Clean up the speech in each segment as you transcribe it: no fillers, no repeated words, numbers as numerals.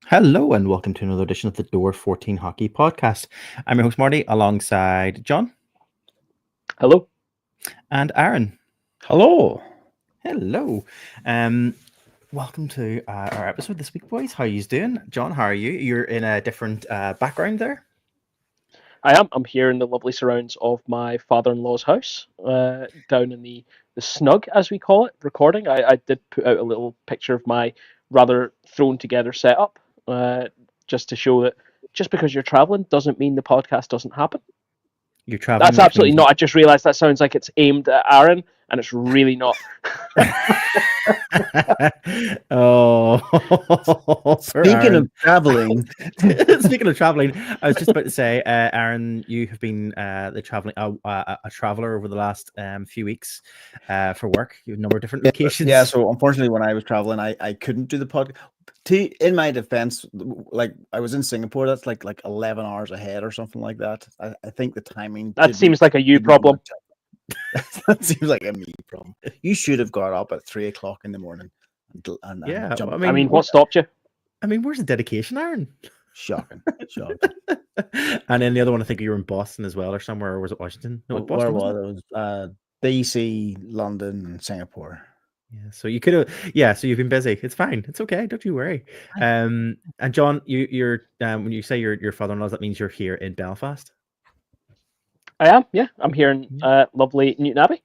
Hello and welcome to another edition of the Door 14 Hockey Podcast. I'm your host Marty alongside John Hello. and Aaron. Hello. Hello. Welcome to our episode this week, boys. How are you doing? John, how are you? You're in a different background there. I am. I'm here in the lovely surrounds of my father-in-law's house, down in the snug, as we call it, recording. I did put out a little picture of my rather thrown together setup, just to show that just because you're traveling doesn't mean the podcast doesn't happen. You're traveling, That's which absolutely means not. I just realised that sounds like it's aimed at Aaron, and it's really not. Oh, poor Speaking Aaron. of traveling, Speaking of traveling, I was just about to say, Aaron, you have been the traveling a traveler over the last few weeks for work. You have a number of different locations. yeah. So unfortunately, when I was traveling, I couldn't do the podcast. In my defense, like I was in Singapore, that's like 11 hours ahead or something like that. I think the timing. That seems like a you problem. That seems like a me problem. You should have got up at 3 o'clock in the morning and Yeah, jumped. I mean, what stopped you? I mean, where's the dedication, Aaron? Shocking. And then the other one, I think you were in Boston as well, or somewhere, or was it Washington? No, it was Boston. Where wasn't was it? Was BC, London, and Singapore. Yeah, so you could have, yeah. So you've been busy. It's fine. It's okay. Don't you worry. And John, you're when you say your father-in-law, that means you're here in Belfast. I am. Yeah, I'm here in lovely Newton Abbey.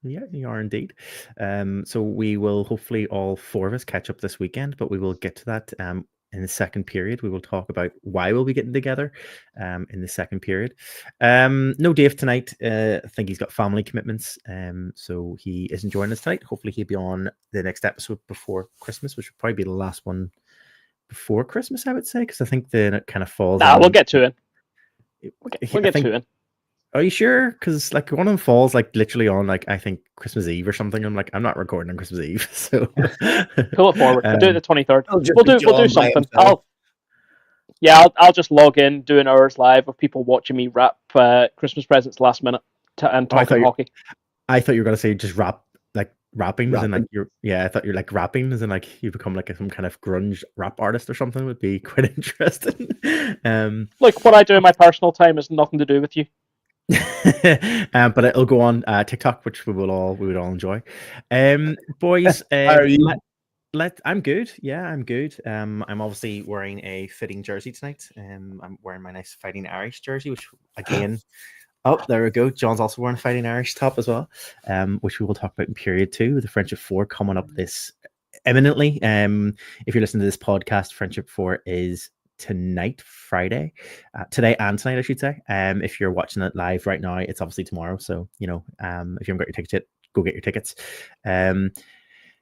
Yeah, you are indeed. So we will hopefully all four of us catch up this weekend, but we will get to that in the second period. We will talk about why we'll be getting together in the second period. No Dave tonight. I think he's got family commitments, so he isn't joining us tonight. Hopefully he'll be on the next episode before Christmas, which will probably be the last one before Christmas, I would say, because I think then it kind of falls. We'll get to it. We'll get to it. Are you sure? Because like one of them falls like literally on like I think Christmas Eve or something. I'm like I'm not recording on Christmas Eve, so pull it forward. We'll do it the 23rd. We'll do something. I'll just log in, do an hours live of people watching me wrap Christmas presents last minute and talking hockey. I thought you were gonna say just rapping, as in like I thought you're like rapping, as in like you become like some kind of grunge rap artist or something. Would be quite interesting. Look, what I do in my personal time has nothing to do with you. But it'll go on TikTok, which we would all enjoy. Boys, how are you? I'm good. Yeah, I'm good. I'm obviously wearing a fitting jersey tonight. I'm wearing my nice Fighting Irish jersey, which again, oh, there we go. John's also wearing a Fighting Irish top as well, which we will talk about in period 2 with the Friendship 4 coming up this imminently. If you're listening to this podcast, Friendship 4 is tonight, Friday, today and tonight, I should say. If you're watching it live right now, it's obviously tomorrow. So if you haven't got your tickets yet, go get your tickets.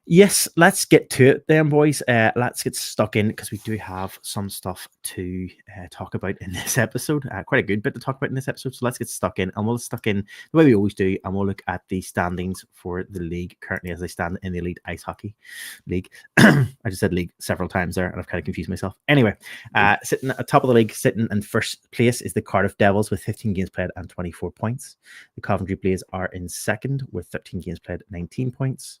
Yes, let's get to it then, boys. Let's get stuck in because we do have some stuff to talk about in this episode. Quite a good bit to talk about in this episode. So let's get stuck in, and we'll stuck in the way we always do, and we'll look at the standings for the league currently as they stand in the Elite Ice Hockey League. I just said league several times there, and I've kind of confused myself. Anyway, sitting at the top of the league, sitting in first place is the Cardiff Devils with 15 games played and 24 points. The Coventry Blaze are in second with 13 games played, 19 points.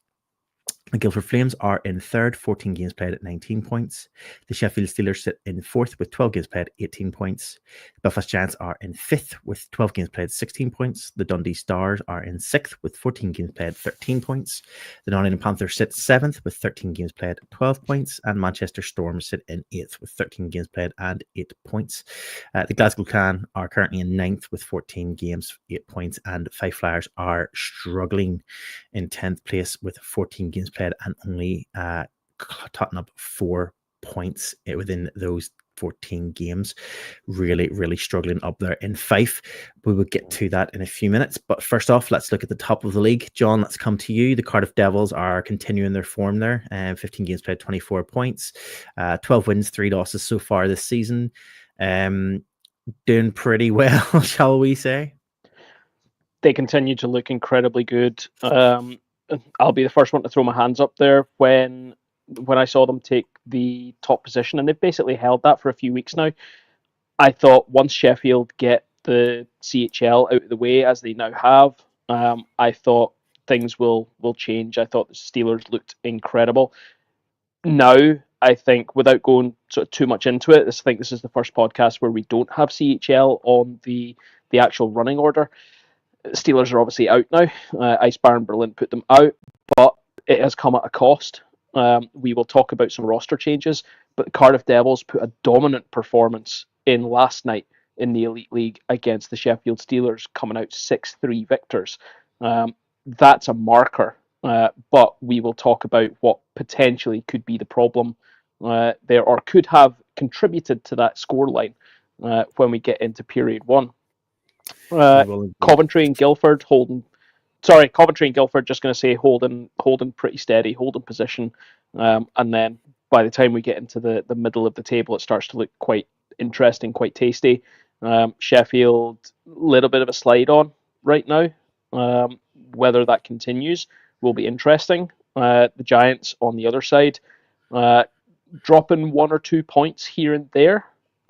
The Guildford Flames are in third, 14 games played at 19 points. The Sheffield Steelers sit in fourth with 12 games played, 18 points. The Belfast Giants are in fifth with 12 games played, 16 points. The Dundee Stars are in sixth with 14 games played, 13 points. The Nottingham Panthers sit seventh with 13 games played, 12 points. And Manchester Storm sit in eighth with 13 games played and 8 points. The Glasgow Clan are currently in ninth with 14 games, 8 points. And Fife Flyers are struggling in 10th place with 14 games played and only totting up 4 points within those 14 games. Really, really struggling up there in Fife. We will get to that in a few minutes. But first off, let's look at the top of the league. John, let's come to you. The Cardiff Devils are continuing their form there. 15 games played, 24 points. 12 wins, 3 losses so far this season. Doing pretty well, shall we say? They continue to look incredibly good. I'll be the first one to throw my hands up there when I saw them take the top position, and they've basically held that for a few weeks now. I thought once Sheffield get the CHL out of the way, as they now have, I thought things will change. I thought the Steelers looked incredible. Now I think without going sort of too much into it, I think this is the first podcast where we don't have CHL on the actual running order. Steelers are obviously out now. Eisbären Berlin put them out, but it has come at a cost. We will talk about some roster changes, but the Cardiff Devils put a dominant performance in last night in the Elite League against the Sheffield Steelers, coming out 6-3 victors. That's a marker, but we will talk about what potentially could be the problem there, or could have contributed to that scoreline when we get into period one. Coventry and Guildford holding. Sorry, Coventry and Guildford. Just going to say holding pretty steady, holding position, and then by the time we get into the middle of the table, it starts to look quite interesting, quite tasty. Sheffield, little bit of a slide on right now. Whether that continues will be interesting. The Giants on the other side, dropping 1 or 2 points here and there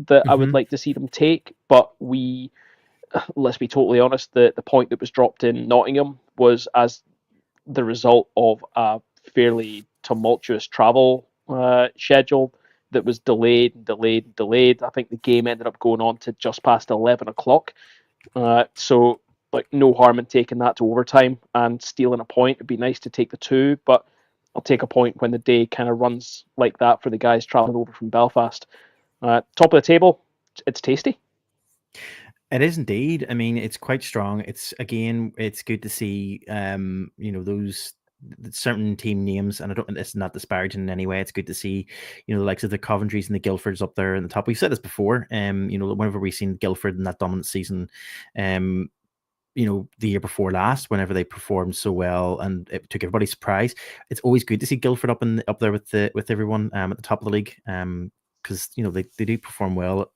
that I would like to see them take, but let's be totally honest, the point that was dropped in Nottingham was as the result of a fairly tumultuous travel schedule that was delayed and delayed and delayed. I think the game ended up going on to just past 11 o'clock. So, like, no harm in taking that to overtime and stealing a point. It'd be nice to take the 2, but I'll take a point when the day kind of runs like that for the guys traveling over from Belfast. Top of the table, it's tasty. It is indeed. I mean, it's quite strong. It's good to see, those certain team names, and it's not disparaging in any way. It's good to see, the likes of the Coventrys and the Guildfords up there in the top. We've said this before. Whenever we've seen Guildford in that dominant season, the year before last, whenever they performed so well and it took everybody surprise, it's always good to see Guildford up there with everyone at the top of the league, because they do perform well,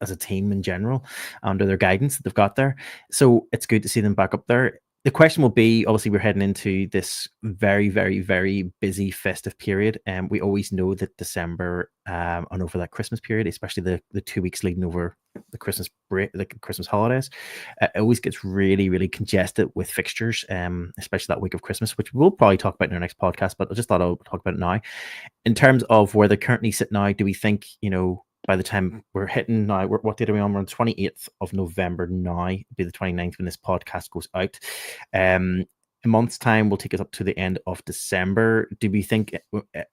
as a team in general under their guidance that they've got there. So it's good to see them back up there. The question will be, obviously, we're heading into this very, very, very busy festive period, and we always know that December and over that Christmas period, especially the 2 weeks leading over the Christmas break, the Christmas holidays, it always gets really, really congested with fixtures, especially that week of Christmas, which we'll probably talk about in our next podcast. But I just thought I'll talk about it now. In terms of where they currently sit now, do we think, by the time we're hitting now, what date are we on? We're on the 28th of November now. It'll be the 29th when this podcast goes out. A month's time will take us up to the end of December. Do we think,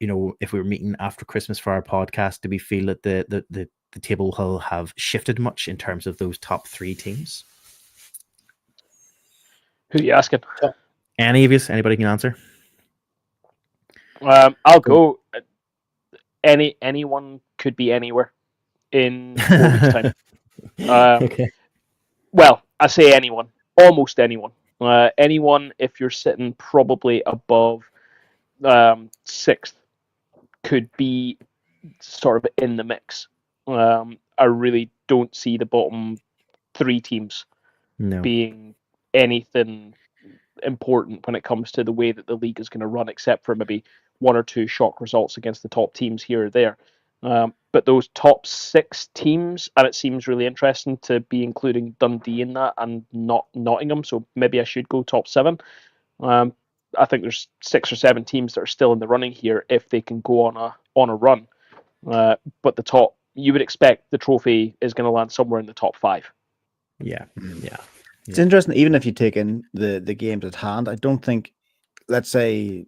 if we were meeting after Christmas for our podcast, do we feel that the table will have shifted much in terms of those top 3 teams? Who are you asking? Any of you? Anybody can answer? I'll go. Anyone could be anywhere in 4 weeks' time. Okay. Well, I say anyone, almost anyone. Anyone, if you're sitting probably above 6th, could be sort of in the mix. I really don't see the bottom 3 teams being anything important when it comes to the way that the league is going to run, except for maybe 1 or 2 shock results against the top teams here or there. But those top 6 teams, and it seems really interesting to be including Dundee in that and not Nottingham, so maybe I should go top 7. I think there's 6 or 7 teams that are still in the running here if they can go on a run. But the top, you would expect the trophy is going to land somewhere in the top 5. Yeah. It's interesting, even if you take in the games at hand, I don't think, let's say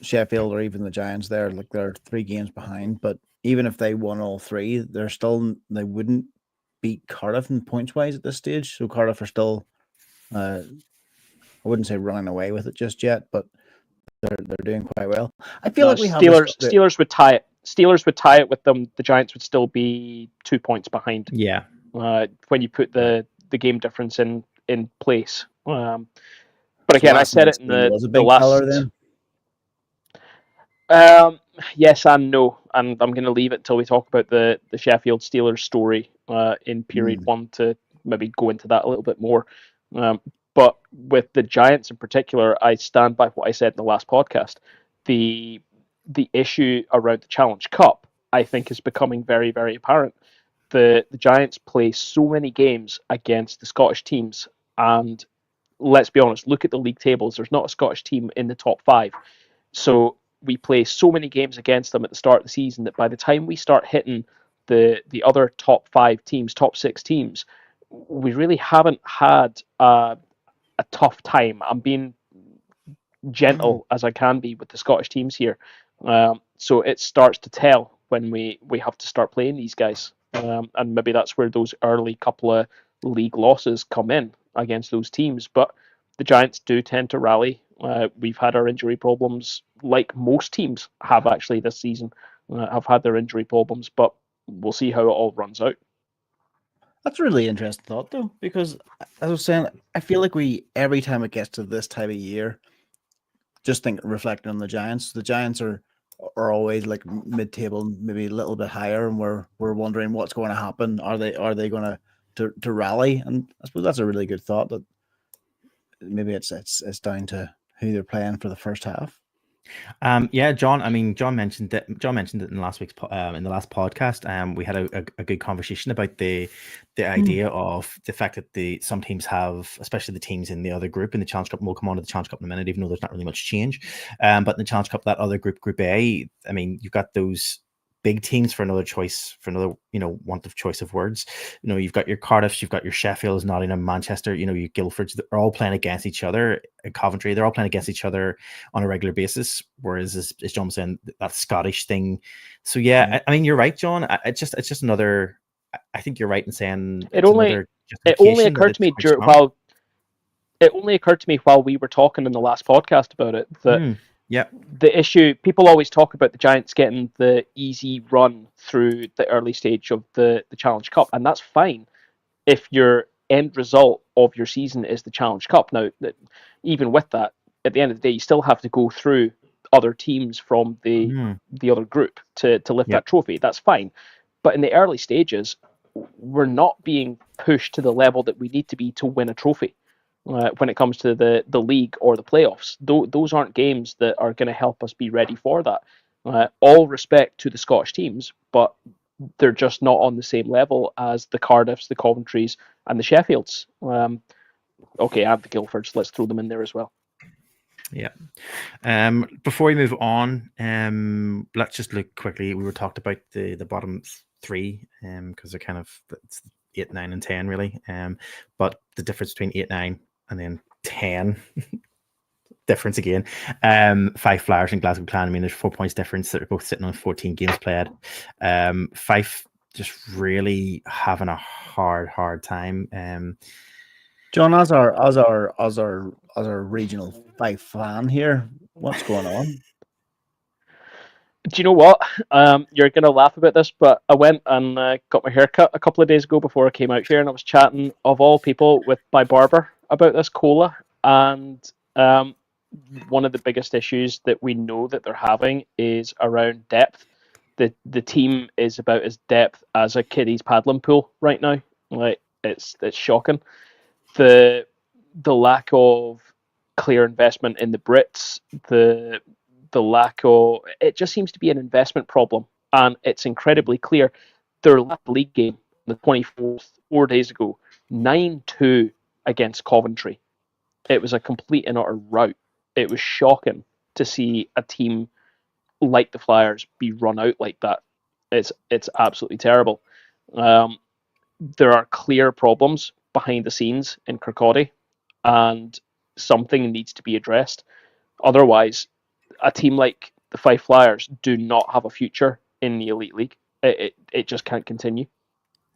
Sheffield or even the Giants there, like they're 3 games behind, but even if they won all 3, they wouldn't beat Cardiff in points wise at this stage. So Cardiff are still, I wouldn't say running away with it just yet, but they're doing quite well. I feel like we Steelers would tie it. Steelers would tie it with them. The Giants would still be 2 points behind. Yeah. When you put the game difference in place. But again, I said it in the last. Yes and no, and I'm going to leave it until we talk about the Sheffield Steelers story in period 1 to maybe go into that a little bit more. But with the Giants in particular, I stand by what I said in the last podcast. The issue around the Challenge Cup, I think, is becoming very, very apparent. The Giants play so many games against the Scottish teams, and let's be honest, look at the league tables. There's not a Scottish team in the top 5. So we play so many games against them at the start of the season that by the time we start hitting the other top 5 teams, top 6 teams, we really haven't had a tough time. I'm being gentle as I can be with the Scottish teams here. So it starts to tell when we have to start playing these guys. And maybe that's where those early couple of league losses come in against those teams. But the Giants do tend to rally. We've had our injury problems, like most teams have actually this season, have had their injury problems, but we'll see how it all runs out. That's a really interesting thought, though, because as I was saying, I feel like every time it gets to this time of year, just reflecting on the Giants are always like mid-table, maybe a little bit higher, and we're wondering what's going to happen. Are they going to rally? And I suppose that's a really good thought, that maybe it's down to who they're playing for the first half. Yeah, John. I mean, John mentioned it in last week's in the last podcast. We had a good conversation about the idea of the fact that some teams have, especially the teams in the other group in the Challenge Cup. And we'll come on to the Challenge Cup in a minute, even though there's not really much change. But in the Challenge Cup, that other group, Group A, I mean, you've got those big teams for another want of choice of words. You've got your Cardiffs, you've got your Sheffields, Nottingham, Manchester, your Guildfords. They're all playing against each other. Coventry, they're all playing against each other on a regular basis. Whereas, as John was saying, that Scottish thing. So yeah, I mean, you're right, John. It's just another. I think you're right in saying it only occurred to me while we were talking in the last podcast about it that. Yeah. The issue, people always talk about the Giants getting the easy run through the early stage of the Challenge Cup, and that's fine if your end result of your season is the Challenge Cup. Now, even with that, at the end of the day, you still have to go through other teams from the other group to lift that trophy. That's fine. But in the early stages, we're not being pushed to the level that we need to be to win a trophy. When it comes to the league or the playoffs, those aren't games that are going to help us be ready for that. All respect to the Scottish teams, but they're just not on the same level as the Cardiffs, the Coventrys, and the Sheffields. Okay, and the Guildfords. Let's throw them in there as well. Yeah. Before we move on, let's just look quickly. We were talked about the bottom 3, because they're kind of 8, 9, and 10 really. But the difference between 8, 9, and then 10 difference again. 5 Flyers and Glasgow Clan. I mean, there's 4 points difference. They're both sitting on 14 games played. 5 just really having a hard time. John, as our regional 5 fan here, what's going on? Do you know what? You're going to laugh about this, but I went and got my hair cut a couple of days ago before I came out here, and I was chatting, of all people, with my barber about this cola. And one of the biggest issues that we know that they're having is around depth. The team is about as depth as a kiddie's paddling pool right now. Like, it's shocking. The lack of clear investment in the Brits, the lack of, it just seems to be an investment problem, and it's incredibly clear. Their last league game, the 24th, 4 days ago, 9-2 against Coventry. It was a complete and utter rout. It was shocking to see a team like the Flyers be run out like that. It's absolutely terrible. There are clear problems behind the scenes in Kirkcaldy, and something needs to be addressed. Otherwise, a team like the 5 Flyers do not have a future in the Elite League. It just can't continue.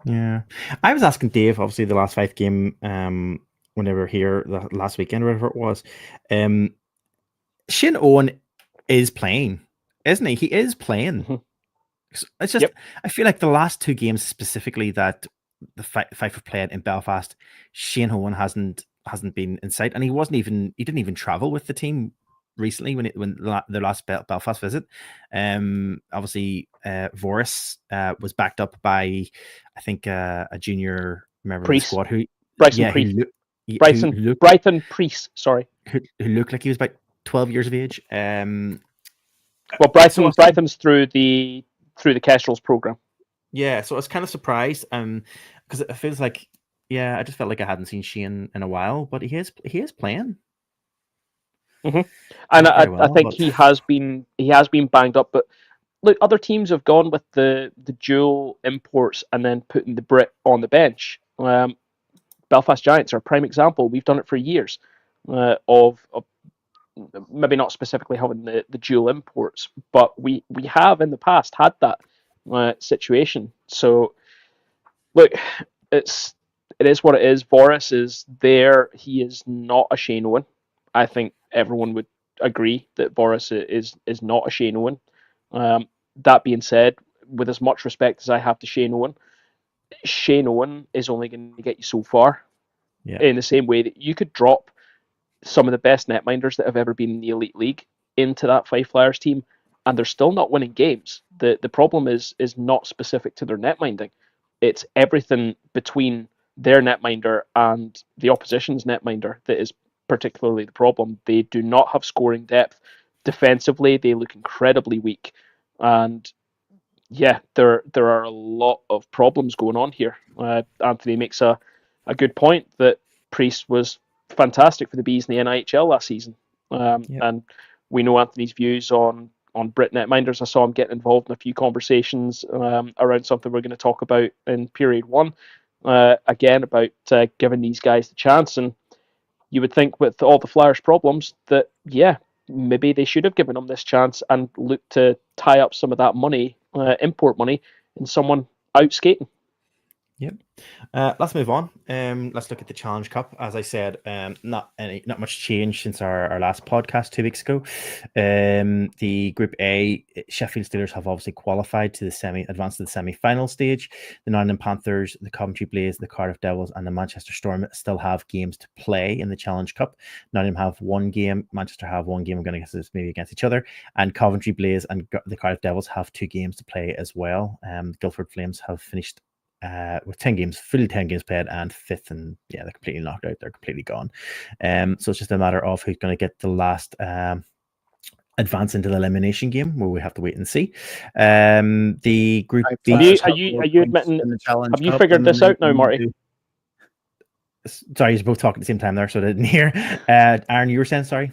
Yeah. I was asking Dave, obviously, the last 5 game, when they were here the last weekend, or whatever it was. Shane Owen is playing, isn't he? He is playing. Mm-hmm. It's just, I feel like the last 2 games specifically that the Fife have played in Belfast, Shane Owen hasn't been in sight, and he didn't even travel with the team recently when their last Belfast visit. Obviously, Voris was backed up by, I think, a junior member of the squad who Bryson Priest, sorry, who looked like he was about 12 years of age. Well, Brython's through the Kestrel's program. Yeah, so I was kind of surprised, because it feels like, I just felt like I hadn't seen Shane in a while, but he is playing. And I well, think but he has been banged up, but look, other teams have gone with the dual imports and then putting the Brit on the bench. Belfast Giants are a prime example. We've done it for years of maybe not specifically having the dual imports, but we have in the past had that situation. So look, it is what it is. Boris is there. He is not a Shane Owen. I think everyone would agree that Boris is not a Shane Owen. That being said, with as much respect as I have to Shane Owen is only going to get you so far. Yeah. In the same way that you could drop some of the best netminders that have ever been in the Elite League into that Five Flyers team, and they're still not winning games. The problem is not specific to their netminding. It's everything between their netminder and the opposition's netminder that is particularly the problem. They do not have scoring depth. Defensively, they look incredibly weak. And yeah, there are a lot of problems going on here. Anthony makes a good point that Priest was fantastic for the Bees in the EIHL last season. And we know Anthony's views on Brit netminders. I saw him getting involved in a few conversations around something we're going to talk about in period one. Again, about giving these guys the chance. And you would think with all the Flyers' problems that, yeah, maybe they should have given them this chance and looked to tie up some of that money, import money, in someone out skating. Yep. Let's move on. Let's look at the Challenge Cup. As I said, not much change since our last podcast 2 weeks ago. The Group A, Sheffield Steelers have obviously qualified to advanced to the semi-final stage. The Nottingham Panthers, the Coventry Blaze, the Cardiff Devils, and the Manchester Storm still have games to play in the Challenge Cup. Nottingham have one game, Manchester have one game. I'm going to guess maybe against each other, and Coventry Blaze and the Cardiff Devils have 2 games to play as well. Guildford Flames have finished with 10 games, fully 10 games played, and 5th, and yeah, they're completely knocked out. They're completely gone. So it's just a matter of who's going to get the last advance into the elimination game, where we have to wait and see. The Group B. Are you admitting? Have you figured this out now, Marty? Sorry, you're both talking at the same time there, so I didn't hear. Aaron, you were saying sorry.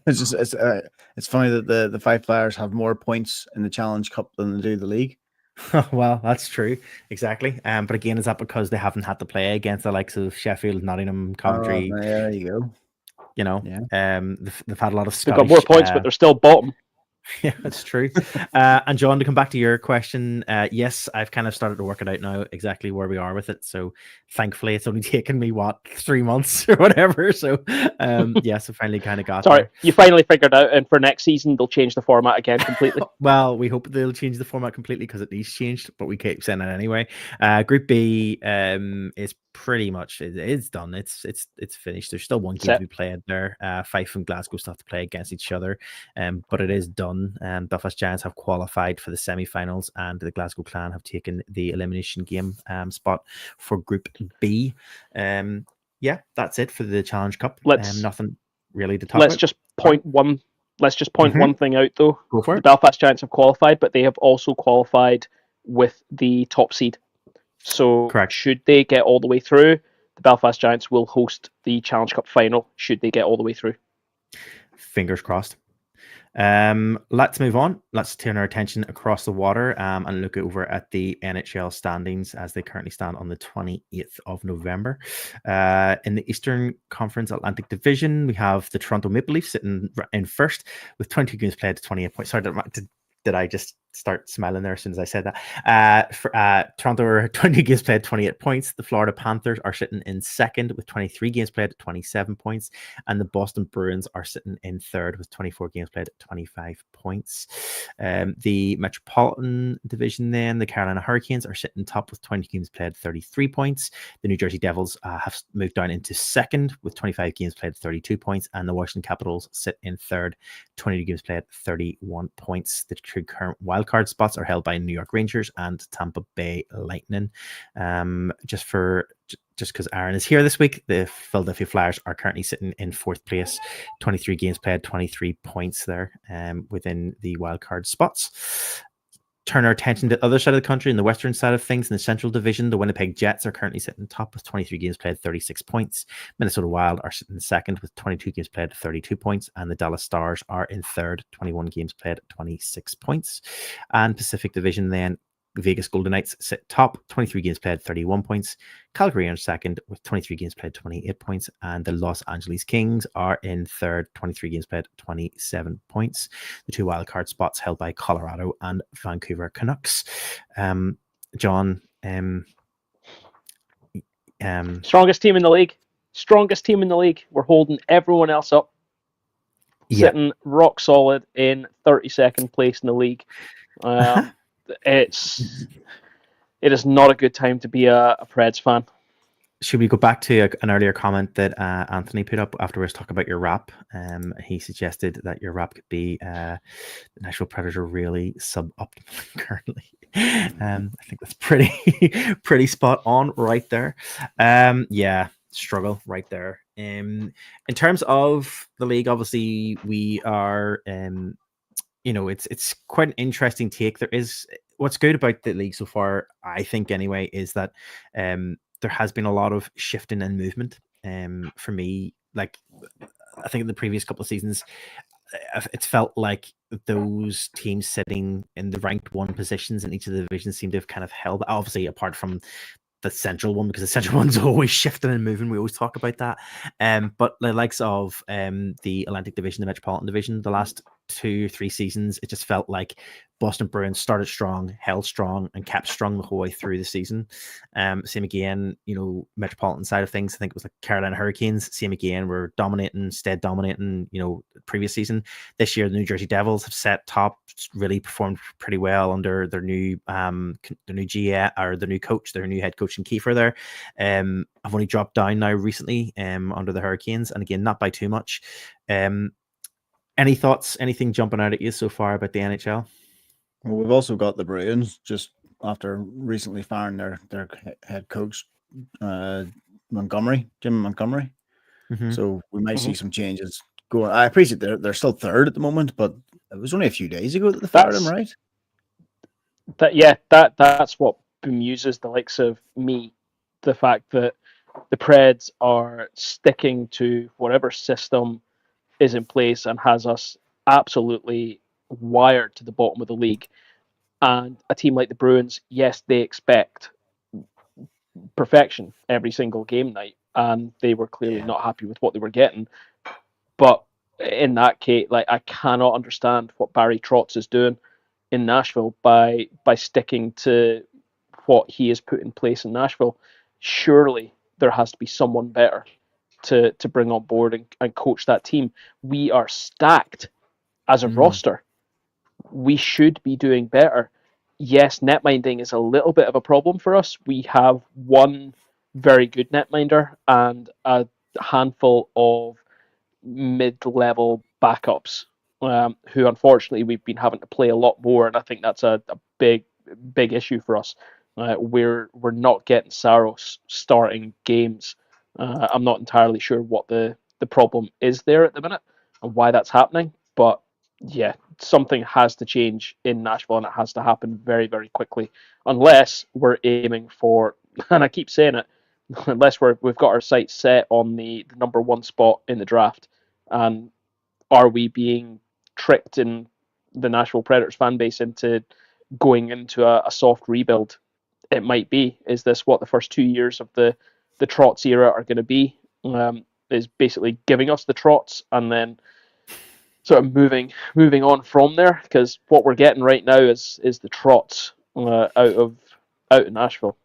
It's funny that the Five Flyers have more points in the Challenge Cup than they do the league. Well, that's true, exactly. But again, is that because they haven't had to play against the likes of Sheffield, Nottingham, Coventry? There you go. You know, they've had a lot of Scottish. They've got more points, but they're still bottom. Yeah, that's true. And John, to come back to your question, yes, I've kind of started to work it out now exactly where we are with it. So thankfully, it's only taken me 3 months or whatever. So yes, I finally kind of got. Sorry, you finally figured out, and for next season they'll change the format again completely. Well, we hope they'll change the format completely because it needs changed, but we keep saying it anyway. Group B is pretty much it's done. It's finished. There's still one game to be played there. Fife and Glasgow still have to play against each other, but it is done. Belfast Giants have qualified for the semi-finals, and the Glasgow Clan have taken the elimination game spot for Group B. Yeah, that's it for the Challenge Cup. Nothing really to talk about. Let's just point one thing out though. Go for it. The Belfast Giants have qualified, but they have also qualified with the top seed. So correct. Should they get all the way through, the Belfast Giants will host the Challenge Cup final should they get all the way through. Fingers crossed. Let's move on. Let's turn our attention across the water and look over at the NHL standings as they currently stand on the 28th of November. In the Eastern Conference Atlantic Division, we have the Toronto Maple Leafs sitting in first with 22 games played to 28 points. Sorry, did I just start smiling there as soon as I said that? Toronto are 20 games played, 28 points. The Florida Panthers are sitting in second with 23 games played, 27 points. And the Boston Bruins are sitting in third with 24 games played, 25 points. The Metropolitan Division then, the Carolina Hurricanes are sitting top with 20 games played, 33 points. The New Jersey Devils have moved down into second with 25 games played, 32 points. And the Washington Capitals sit in third, 22 games played, 31 points. The two current wildcard spots are held by New York Rangers and Tampa Bay Lightning. Just because Aaron is here this week, the Philadelphia Flyers are currently sitting in fourth place, 23 games played, 23 points there within the wildcard spots. turn our attention to the other side of the country, in the western side of things, in the Central Division, the Winnipeg Jets are currently sitting top with 23 games played, 36 points. Minnesota Wild are sitting second with 22 games played, 32 points. And the Dallas Stars are in third, 21 games played, 26 points. And Pacific Division then, Vegas Golden Knights sit top, 23 games played, 31 points. Calgary are in second with 23 games played, 28 points. And the Los Angeles Kings are in third, 23 games played, 27 points. The two wildcard spots held by Colorado and Vancouver Canucks. John, strongest team in the league. Strongest team in the league. We're holding everyone else up. Sitting rock solid in 32nd place in the league. It is not a good time to be a Preds fan. Should we go back to an earlier comment that Anthony put up afterwards, talk about your rap? He suggested that your rap could be the Nashville Predators are really suboptimal currently. I think that's pretty spot on right there. Yeah, struggle right there. In terms of the league, obviously we are it's quite an interesting take. There is what's good about the league so far, I think anyway, is that there has been a lot of shifting and movement. For me, like I think in the previous couple of seasons, it's felt like those teams sitting in the ranked one positions in each of the divisions seem to have kind of held, obviously apart from the central one, because the central one's always shifting and moving. We always talk about that. But the likes of the Atlantic Division, the Metropolitan Division, the last 2-3 seasons, it just felt like Boston Bruins started strong, held strong, and kept strong the whole way through the season. Same again, Metropolitan side of things, I think it was like Carolina Hurricanes. Same again, were dominating, previous season. This year, the New Jersey Devils have set top, really performed pretty well under their new GM or their new coach, their new head coach in Kiefer there. I've only dropped down now recently under the Hurricanes, and again, not by too much. Any thoughts, anything jumping out at you so far about the NHL? Well, we've also got the Bruins just after recently firing their head coach, Jim Montgomery. Mm-hmm. So we might see some changes going. I appreciate they're still third at the moment, but it was only a few days ago that they fired him, right? That's what bemuses the likes of me. The fact that the Preds are sticking to whatever system is in place and has us absolutely wired to the bottom of the league. And a team like the Bruins, yes, they expect perfection every single game night, and they were clearly not happy with what they were getting. But in that case, I cannot understand what Barry Trotz is doing in Nashville by sticking to what he has put in place in Nashville. Surely there has to be someone better to bring on board and coach that team. We are stacked as a roster. We should be doing better. Yes, netminding is a little bit of a problem for us. We have one very good netminder and a handful of mid-level backups who unfortunately we've been having to play a lot more, and I think that's a big issue for us. We're not getting Saros starting games. I'm not entirely sure what the problem is there at the minute and why that's happening, but yeah, something has to change in Nashville, and it has to happen very, very quickly, unless we're aiming for, and I keep saying it, unless we've got our sights set on the number one spot in the draft. And are we being tricked in the Nashville Predators fan base into going into a soft rebuild? It might be. Is this what the first 2 years of the Trotz era are going to be? Is basically giving us the Trotz and then sort of moving on from there, because what we're getting right now is the Trotz out of Nashville.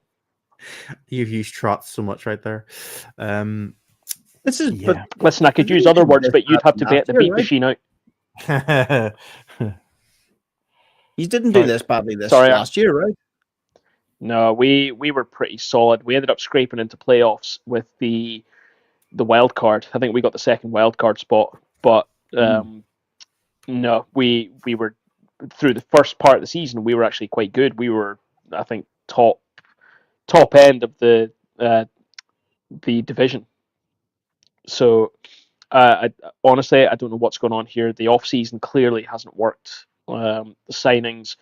You've used Trotz so much right there. This is, but listen, I could use other words, but you'd have to bet the beat machine out. You didn't do this badly last year, right? No, we were pretty solid. We ended up scraping into playoffs with the wild card. I think we got the second wild card spot, but no, we were through the first part of the season. We were actually quite good. We were, I think, top end of the division. So, honestly, I don't know what's going on here. The off season clearly hasn't worked. The signings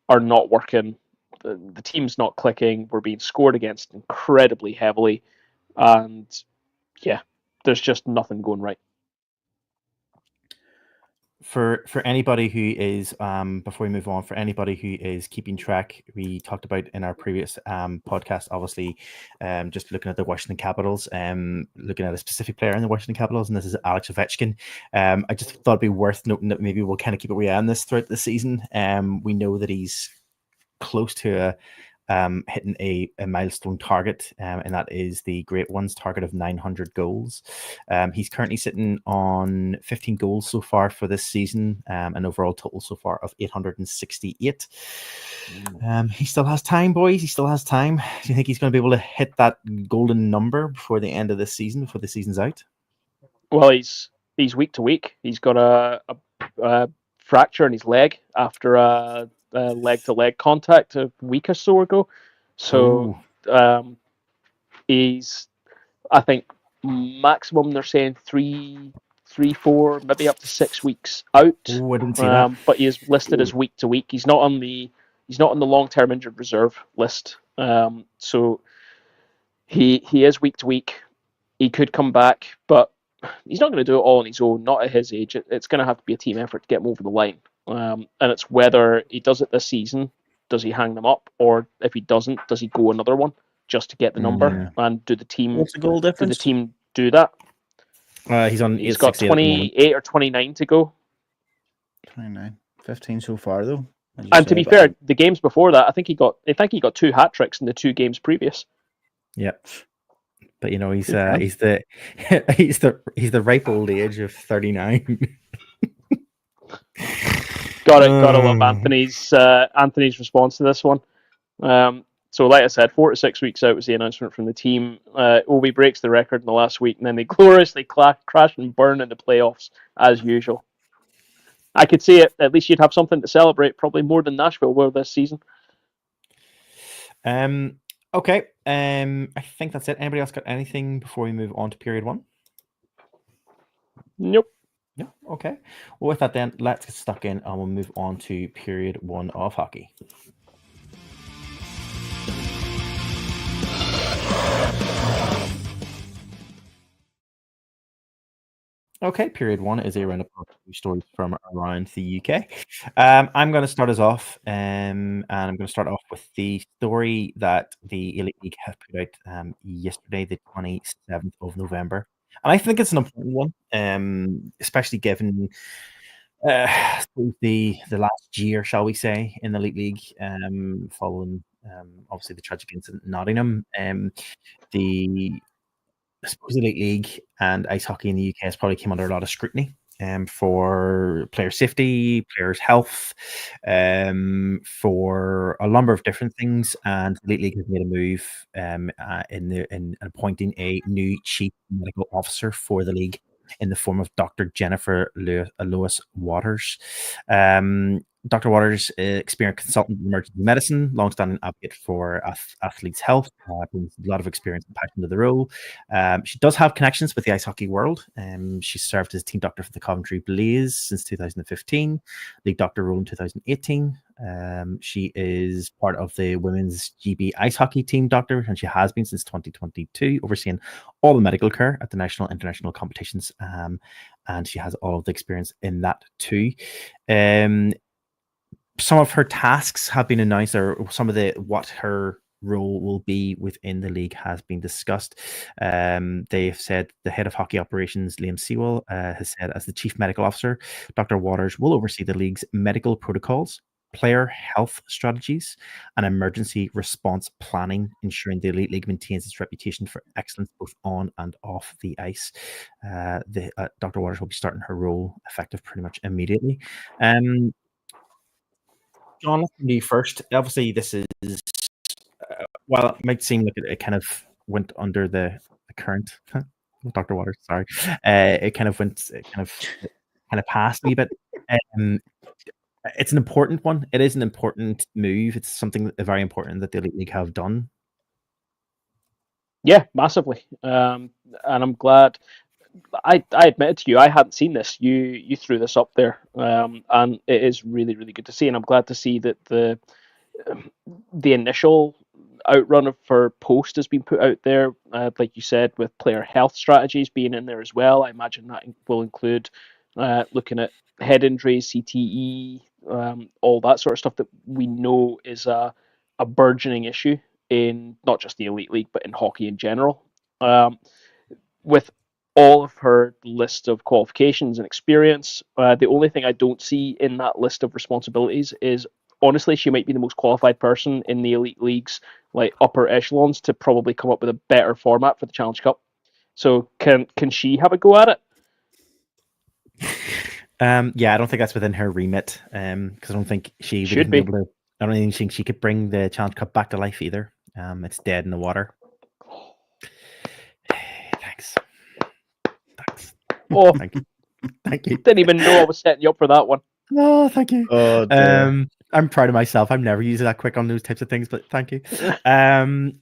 are not working. The team's not clicking. We're being scored against incredibly heavily, and yeah, there's just nothing going right. For anybody who is before we move on, for anybody who is keeping track, we talked about in our previous podcast, obviously, just looking at the Washington Capitals, looking at a specific player in the Washington Capitals, and this is Alex Ovechkin. I just thought it'd be worth noting that maybe we'll kind of keep it on this throughout the season. We know that he's close to hitting a milestone target, and that is the Great Ones target of 900 goals. He's currently sitting on 15 goals so far for this season, an overall total so far of 868. He still has time, boys. He still has time. Do you think he's going to be able to hit that golden number before the end of this season, before the season's out? Well, he's week to week. He's got a fracture in his leg after a leg-to-leg contact a week or so ago. So he's, I think, maximum they're saying 3, 4, maybe up to 6 weeks out. I didn't see that. But he is listed as week to week. He's not on the long-term injured reserve list. So he is week to week. He could come back, but he's not going to do it all on his own. Not at his age. It's going to have to be a team effort to get him over the line. And it's whether he does it this season, does he hang them up, or if he doesn't, does he go another one just to get the number? And do the team? What's the goal difference? Do the team do that? He's got 28 or 29 to go. 29, 15 so far though. And to be fair, the games before that, I think he got 2 hat tricks in the 2 games previous. Yep. But you know, he's the ripe old age of 39. Gotta love Anthony's response to this one. So like I said, 4 to 6 weeks out was the announcement from the team. Obi breaks the record in the last week, and then they gloriously crash and burn in the playoffs as usual. I could see it. At least you'd have something to celebrate, probably more than Nashville were this season. Okay. I think that's it. Anybody else got anything before we move on to period 1? Nope. No. Okay. Well, with that then, let's get stuck in and we'll move on to period 1 of hockey. Okay, period 1 is a roundup of stories from around the UK. I'm going to start us off, and I'm going to start off with the story that the Elite League have put out yesterday, the 27th of November. And I think it's an important one, especially given the last year, shall we say, in the Elite League, following obviously the tragic incident in Nottingham. I suppose the Elite League and ice hockey in the UK has probably came under a lot of scrutiny for player safety, players' health, for a number of different things. And the Elite League has made a move in appointing a new chief medical officer for the league in the form of Dr. Jennifer Lewis Waters. Dr. Waters, experienced consultant in emergency medicine, long-standing advocate for athletes' health, brings a lot of experience and passion to the role. She does have connections with the ice hockey world. She served as team doctor for the Coventry Blaze since 2015, league doctor role in 2018. She is part of the women's GB ice hockey team doctor, and she has been since 2022, overseeing all the medical care at the national and international competitions. And she has all of the experience in that too. Some of her tasks have been announced, or some of what her role will be within the league has been discussed. They've said the head of hockey operations, Liam Sewell, has said, as the chief medical officer, Dr. Waters will oversee the league's medical protocols, player health strategies, and emergency response planning, ensuring the Elite League maintains its reputation for excellence both on and off the ice. Dr. Waters will be starting her role effective pretty much immediately. John, let's do first. Obviously, this is while it might seem like it kind of went under the current Dr. Waters. Sorry, it kind of passed me, but it's an important one. It is an important move. It's something very important that the Elite League have done. Yeah, massively, and I'm glad. I admitted to you I hadn't seen this. You threw this up there, and it is really really good to see, and I'm glad to see that the initial outrun for post has been put out there, like you said, with player health strategies being in there as well. I imagine that will include looking at head injuries, CTE, all that sort of stuff that we know is a burgeoning issue in not just the Elite League but in hockey in general. With all of her list of qualifications and experience, the only thing I don't see in that list of responsibilities is, honestly, she might be the most qualified person in the Elite League's like upper echelons to probably come up with a better format for the Challenge Cup. So can she have a go at it? Yeah, I don't think that's within her remit. Because I don't think she would Should even be be. able to. I don't even think she could bring the Challenge Cup back to life either. It's dead in the water. Thanks. Oh, Thank you. Thank you. didn't even know I was setting you up for that one. Oh, thank you. Oh, dear. I'm proud of myself. I'm never usually that quick on those types of things, but thank you.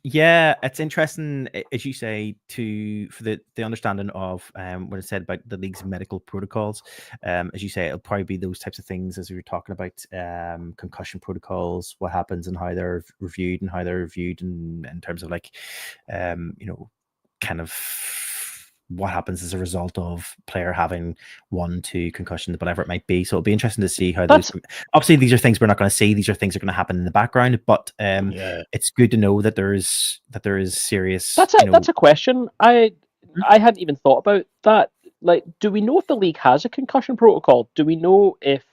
Yeah, it's interesting, as you say, for the understanding of what I said about the league's medical protocols. As you say, it'll probably be those types of things as we were talking about, concussion protocols, what happens and how they're reviewed in terms of like, kind of what happens as a result of player having 1-2 concussions, whatever it might be. So it'll be interesting to see how those. Obviously, these are things we're not going to see. These are things that are going to happen in the background. But it's good to know that there is serious. That's a question. I hadn't even thought about that. Like, do we know if the league has a concussion protocol? Do we know if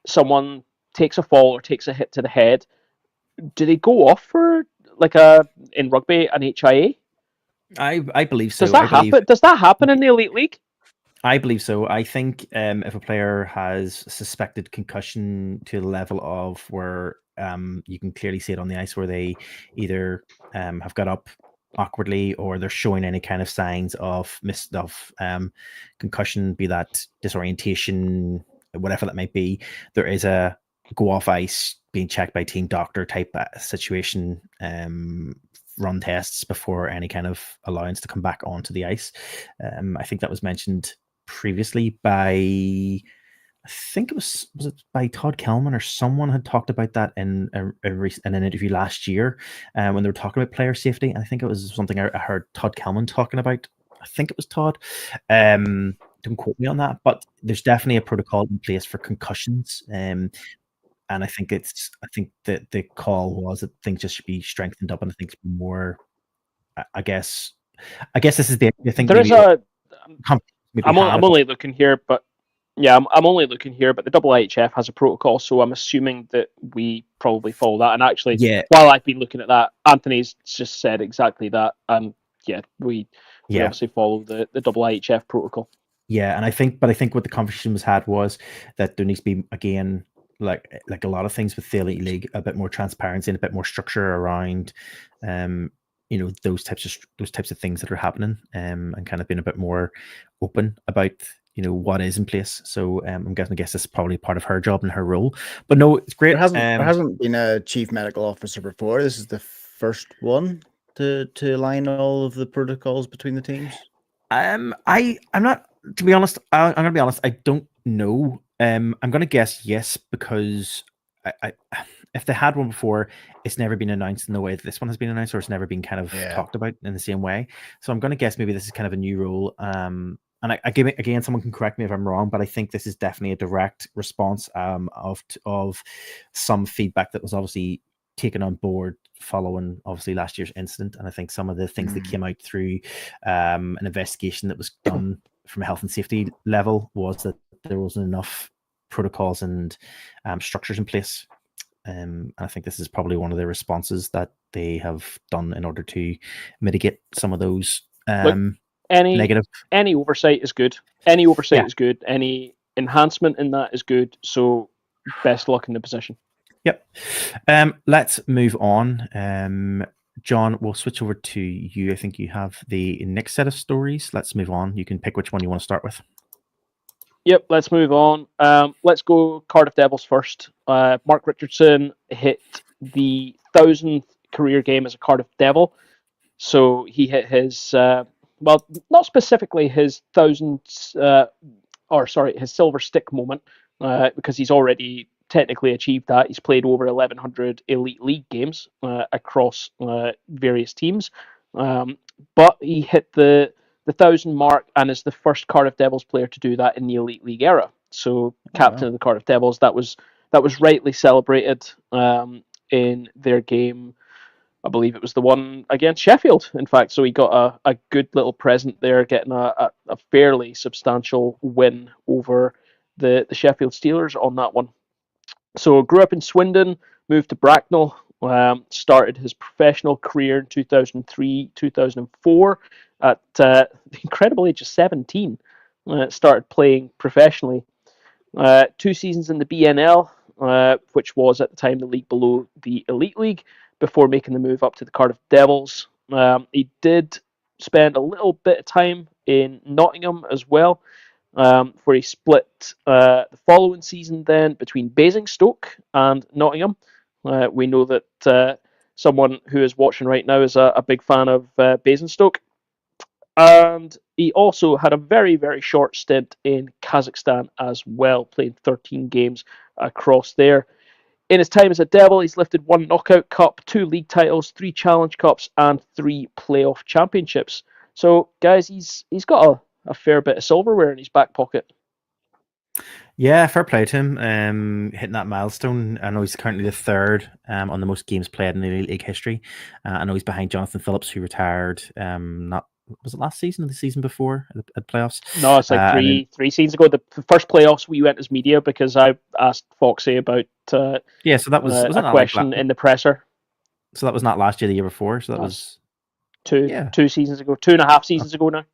someone takes a fall or takes a hit to the head, do they go off for like in rugby an HIA? I believe so. Does that happen? Does that happen in the Elite League? I believe so. I think if a player has suspected concussion to the level of where you can clearly see it on the ice, where they either have got up awkwardly or they're showing any kind of signs of concussion, be that disorientation, whatever that might be, there is a go off ice, being checked by team doctor type situation, run tests before any kind of allowance to come back onto the ice. I think that was mentioned previously by, I think it was it by Todd Kelman, or someone had talked about that in an interview last year when they were talking about player safety. I think it was something I heard Todd Kelman talking about. I think it was Todd. Don't quote me on that, but there's definitely a protocol in place for concussions. And I think that the call was that things just should be strengthened up, and I think more. I guess this is the thing. There is a. I'm only looking here, but yeah, I'm only looking here. But the EIHL has a protocol, so I'm assuming that we probably follow that. And actually, while I've been looking at that, Anthony's just said exactly that, and we obviously follow the EIHL protocol. Yeah, and I think what the conversation was had was that there needs to be, again, like a lot of things with the Elite League, a bit more transparency and a bit more structure around those types of things that are happening, and kind of being a bit more open about what is in place. So I guess this is probably part of her job and her role. But no, it's great. There hasn't been a chief medical officer before. This is the first one to align all of the protocols between the teams. I'm not, to be honest. I'm gonna be honest. I don't know. I'm gonna guess yes, because I if they had one before, it's never been announced in the way that this one has been announced, or it's never been kind of talked about in the same way. So I'm gonna guess maybe this is kind of a new rule. And I give it again. Someone can correct me if I'm wrong, but I think this is definitely a direct response of some feedback that was obviously taken on board following obviously last year's incident. And I think some of the things that came out through an investigation that was done from a health and safety level was that there wasn't enough protocols and structures in place. And I think this is probably one of the responses that they have done in order to mitigate some of those negative. Any oversight is good. Any oversight is good. Any enhancement in that is good. So best luck in the position. Yep. Let's move on. John, we'll switch over to you. I think you have the next set of stories. Let's move on. You can pick which one you want to start with. Yep, let's move on. Let's go Cardiff Devils first. Mark Richardson hit the 1,000th career game as a Cardiff Devil. So he hit his well, not specifically his his silver stick moment, because he's already technically achieved that. He's played over 1,100 Elite League games across various teams, but he hit the 1,000 mark and is the first Cardiff Devils player to do that in the Elite League era. So, captain of the Cardiff Devils, that was rightly celebrated in their game. I believe it was the one against Sheffield, in fact. So he got a good little present there, getting a fairly substantial win over the Sheffield Steelers on that one. So grew up in Swindon, moved to Bracknell, started his professional career in 2003, 2004 at the incredible age of 17. Started playing professionally. 2 seasons in the BNL, which was at the time the league below the Elite League, before making the move up to the Cardiff Devils. He did spend a little bit of time in Nottingham as well, where he split the following season then between Basingstoke and Nottingham. We know that someone who is watching right now is a big fan of Basingstoke. And he also had a very, very short stint in Kazakhstan as well, playing 13 games across there. In his time as a Devil, he's lifted 1 Knockout Cup, 2 league titles, 3 Challenge Cups, and 3 playoff championships. So, guys, he's got a fair bit of silverware in his back pocket. Yeah, fair play to him. Hitting that milestone. I know he's currently the 3rd on the most games played in the Elite League history. I know he's behind Jonathan Phillips, who retired was it last season or the season before at playoffs? No, it's like three seasons ago. The first playoffs we went as media because I asked Foxy about so that was a question in the presser. So that was not last year, the year before. So that was 2 seasons ago, 2.5 seasons ago now.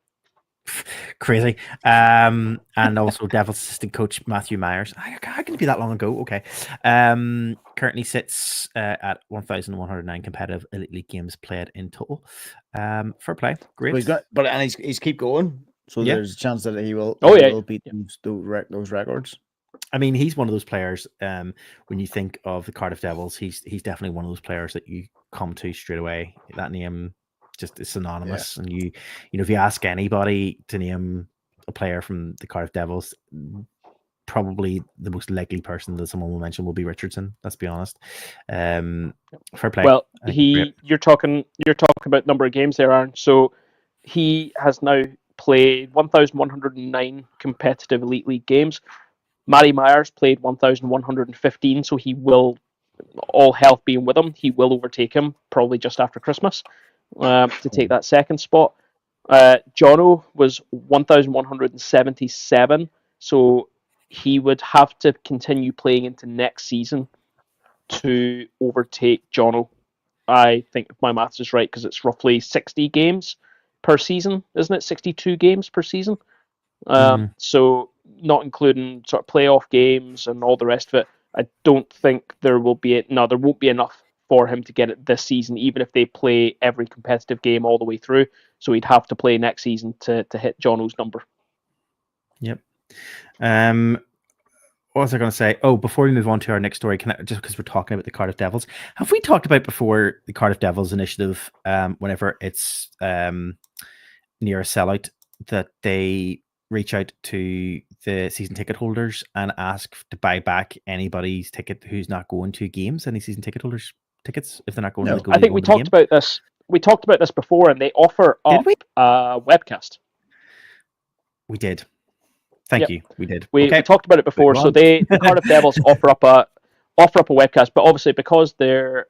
Crazy. And also Devils assistant coach Matthew Myers. How can it be that long ago? Okay. Currently sits at 1,109 competitive Elite League games played in total. Fair play. Great. But he's keep going. So there's a chance that he will beat those records. I mean, he's one of those players. When you think of the Cardiff Devils, he's definitely one of those players that you come to straight away. That name just is synonymous. And you know, if you ask anybody to name a player from the Cardiff Devils, probably the most likely person that someone will mention will be Richardson. Let's be honest. Fair play. Well, you're talking about number of games there, Aaron. So he has now played 1,109 competitive Elite League games. Matty Myers played 1,115, so he will, all health being with him, he will overtake him probably just after Christmas to take that second spot. Jono was 1,177, so he would have to continue playing into next season to overtake Jono. I think if my maths is right, because it's roughly 60 games per season, isn't it? 62 games per season. So not including sort of playoff games and all the rest of it, I don't think there won't be enough for him to get it this season, even if they play every competitive game all the way through. So he'd have to play next season to hit Jono's number. Yep. What was I going to say? Oh, before we move on to our next story, just because we're talking about the Cardiff Devils, have we talked about before the Cardiff Devils initiative, whenever it's near a sellout, that they reach out to the season ticket holders and ask to buy back anybody's ticket who's not going to games, any season ticket holders tickets, if they're not going to the I think we talked about this. We talked about this before, and they offer up a webcast. We did. Thank you. We did. We talked about it before. So the Cardiff Devils offer up a webcast, but obviously because their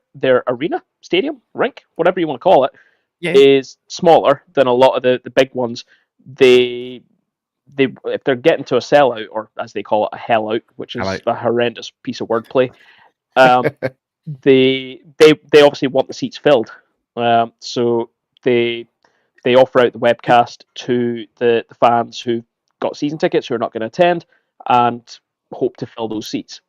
arena, stadium, rink, whatever you want to call it, is smaller than a lot of the big ones. They if they're getting to a sellout, or as they call it, a hell out, which is a horrendous piece of wordplay, they obviously want the seats filled. So they offer out the webcast to the fans who got season tickets who are not going to attend and hope to fill those seats.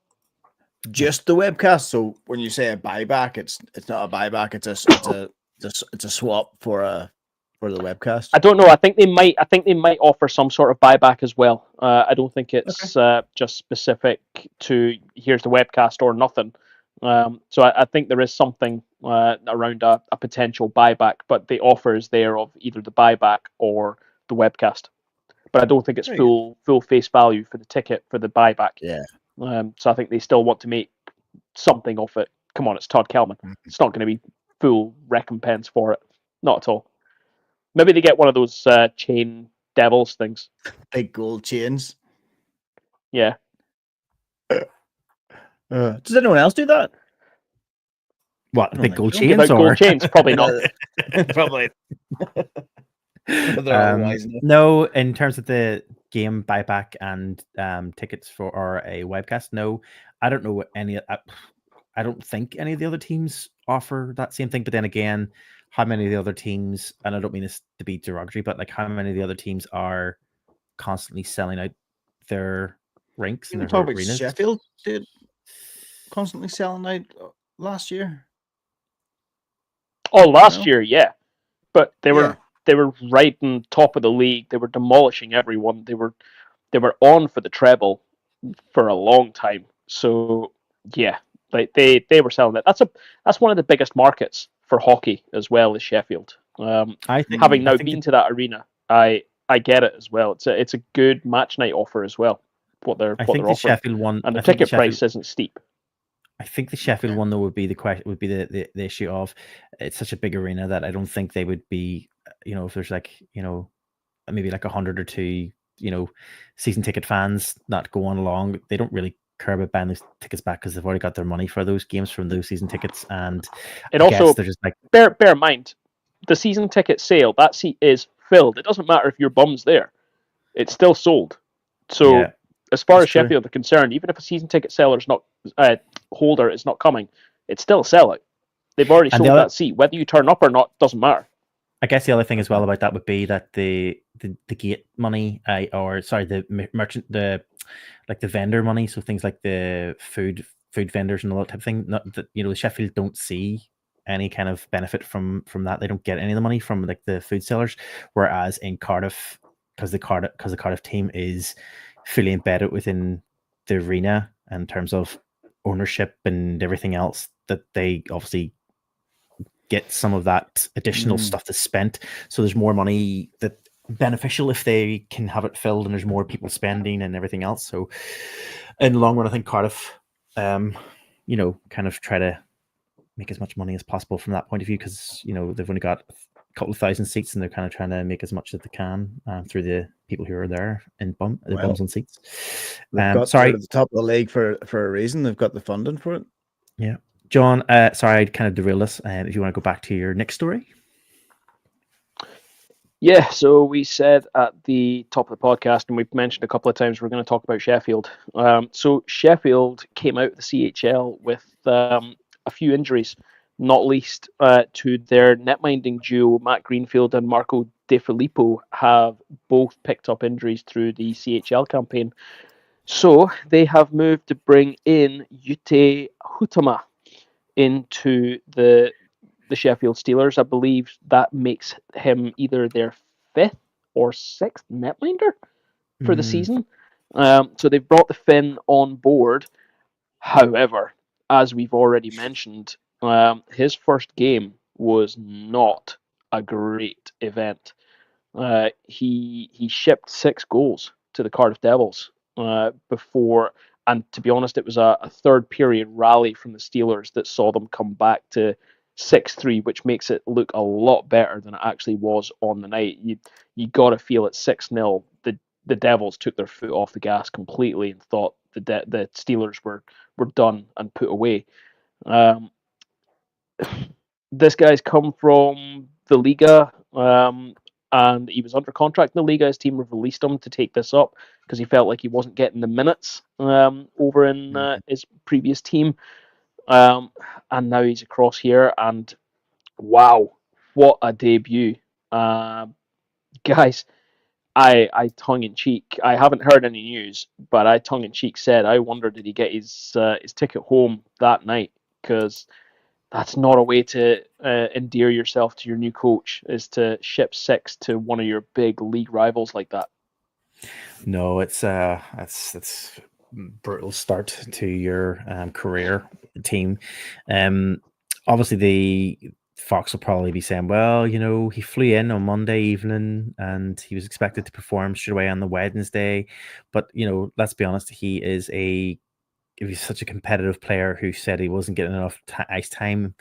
Just the webcast. So when you say a buyback, it's not a buyback. It's a swap for the webcast. I don't know. I think they might offer some sort of buyback as well. I don't think it's just specific to here's the webcast or nothing. So I think there is something around a potential buyback, but the offer is there of either the buyback or the webcast. But I don't think it's full face value for the ticket for the buyback. Yeah. So I think they still want to make something of it. Come on, it's Todd Kelman. It's not going to be full recompense for it. Not at all. Maybe they get one of those chain devils things. Big gold chains. Yeah. Does anyone else do that? What, big gold Give chains out or gold chains? Probably not. probably. They're all wise enough. No, in terms of the game buyback and tickets for or a webcast, no, I don't know what any. I don't think any of the other teams offer that same thing. But then again, how many of the other teams? And I don't mean this to be derogatory, but like how many of the other teams are constantly selling out their rinks and You their talk about arenas? Sheffield did constantly selling out last year. Oh, last year, yeah, but they were right on top of the league. They were demolishing everyone. They were on for the treble for a long time. So yeah, like they were selling it. That's one of the biggest markets for hockey as well as Sheffield. Having now been to that arena, I get it as well. It's a good match night offer as well. What they're offering. Sheffield one, and the ticket price isn't steep. I think the Sheffield one though would be the question, would be the issue of it's such a big arena that I don't think they would be, if there's like, maybe like 100 or two, season ticket fans not going along, they don't really care about buying those tickets back because they've already got their money for those games from those season tickets. And it also, they're just like, bear in mind, the season ticket sale, that seat is filled. It doesn't matter if your bum's there. It's still sold. So as far as Sheffield are concerned, even if a season ticket seller's not holder is not coming, it's still a sellout. They've already sold that seat. Whether you turn up or not doesn't matter. I guess the other thing as well about that would be that the gate money, the merchant, the vendor money, so things like the food vendors and all that type of thing. Not that the Sheffield don't see any kind of benefit from that. They don't get any of the money from like the food sellers, whereas in Cardiff, because the Cardiff team is fully embedded within the arena in terms of ownership and everything else, that they obviously get some of that additional stuff that's spent. So there's more money that beneficial if they can have it filled and there's more people spending and everything else. So in the long run, I think Cardiff, kind of try to make as much money as possible from that point of view, because they've only got a couple of thousand seats and they're kind of trying to make as much as they can through the people who are there in bums on seats. They've got at the top of the league for a reason. They've got the funding for it. Yeah. John, sorry, I kind of derailed us. If you want to go back to your next story. Yeah, so we said at the top of the podcast, and we've mentioned a couple of times, we're going to talk about Sheffield. So Sheffield came out of the CHL with a few injuries, not least to their netminding duo, Matt Greenfield and Marco De Filippo, have both picked up injuries through the CHL campaign. So they have moved to bring in Yute Hutama into the Sheffield Steelers. I believe that makes him either their 5th or 6th netminder for the season. So they've brought the Finn on board. However, as we've already mentioned, his first game was not a great event. He shipped 6 goals to the Cardiff Devils before. And to be honest, it was a third period rally from the Steelers that saw them come back to 6-3, which makes it look a lot better than it actually was on the night. You got to feel at 6-0, the Devils took their foot off the gas completely and thought the Steelers were done and put away. This guy's come from the Liga, and he was under contract in the Liga. His team have released him to take this up because he felt like he wasn't getting the minutes over in his previous team. And now he's across here, and wow, what a debut. Guys, I tongue-in-cheek, I haven't heard any news, but I tongue-in-cheek said, I wonder did he get his ticket home that night, because that's not a way to endear yourself to your new coach, is to ship 6 to one of your big league rivals like that. No, it's brutal start to your career team. obviously the Fox will probably be saying, well, he flew in on Monday evening and he was expected to perform straight away on the Wednesday. But, let's be honest, he's such a competitive player who said he wasn't getting enough ice time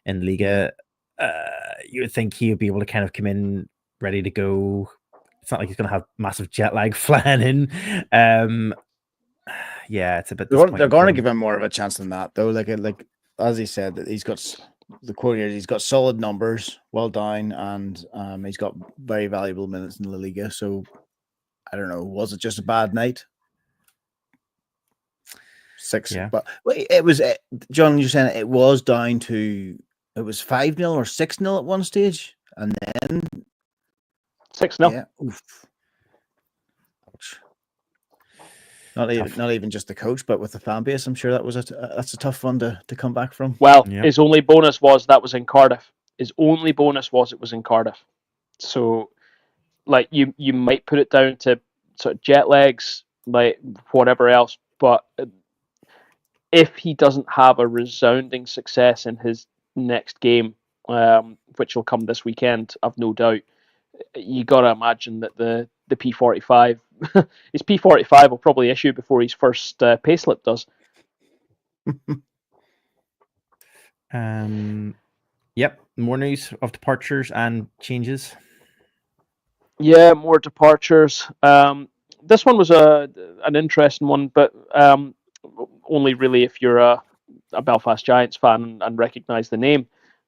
in Liga. You would think he would be able to kind of come in ready to go. It's not like he's going to have massive jet lag flying in. Yeah, it's a bit disappointing. They're going to give him more of a chance than that, though. Like as he said, that he's got the quote here. He's got solid numbers, well down, and he's got very valuable minutes in La Liga. So I don't know. Was it just a bad night? 6, Yeah. But it was John. You're saying it was down to it was 5-0 or 6-0 at one stage, and then 6-0. Yeah. Oof. Not even just the coach, but with the fan base, I'm sure that's a tough one to come back from. Well, his only bonus was that was in Cardiff. His only bonus was it was in Cardiff. So, like you might put it down to sort of jet lags, like whatever else, but if he doesn't have a resounding success in his next game, which will come this weekend, I've no doubt, you got to imagine that the P45, his P45 will probably issue before his first payslip does. Yep. More news of departures and changes. Yeah, more departures. This one was an interesting one, but only really if you're a Belfast Giants fan and recognise the name.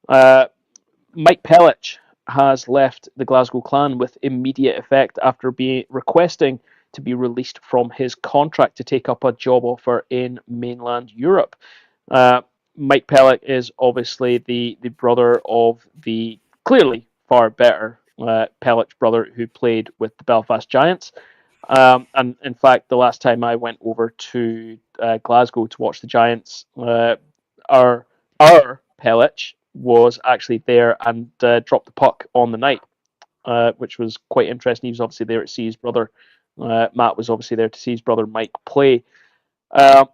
Mike Pellich has left the Glasgow Clan with immediate effect after requesting to be released from his contract to take up a job offer in mainland Europe. Mike Pellich is obviously the brother of the clearly far better Pellich brother who played with the Belfast Giants. And in fact, the last time I went over to Glasgow to watch the Giants, our Pellich was actually there and dropped the puck on the night, which was quite interesting. He was obviously there to see his brother. Matt was obviously there to see his brother Mike play. I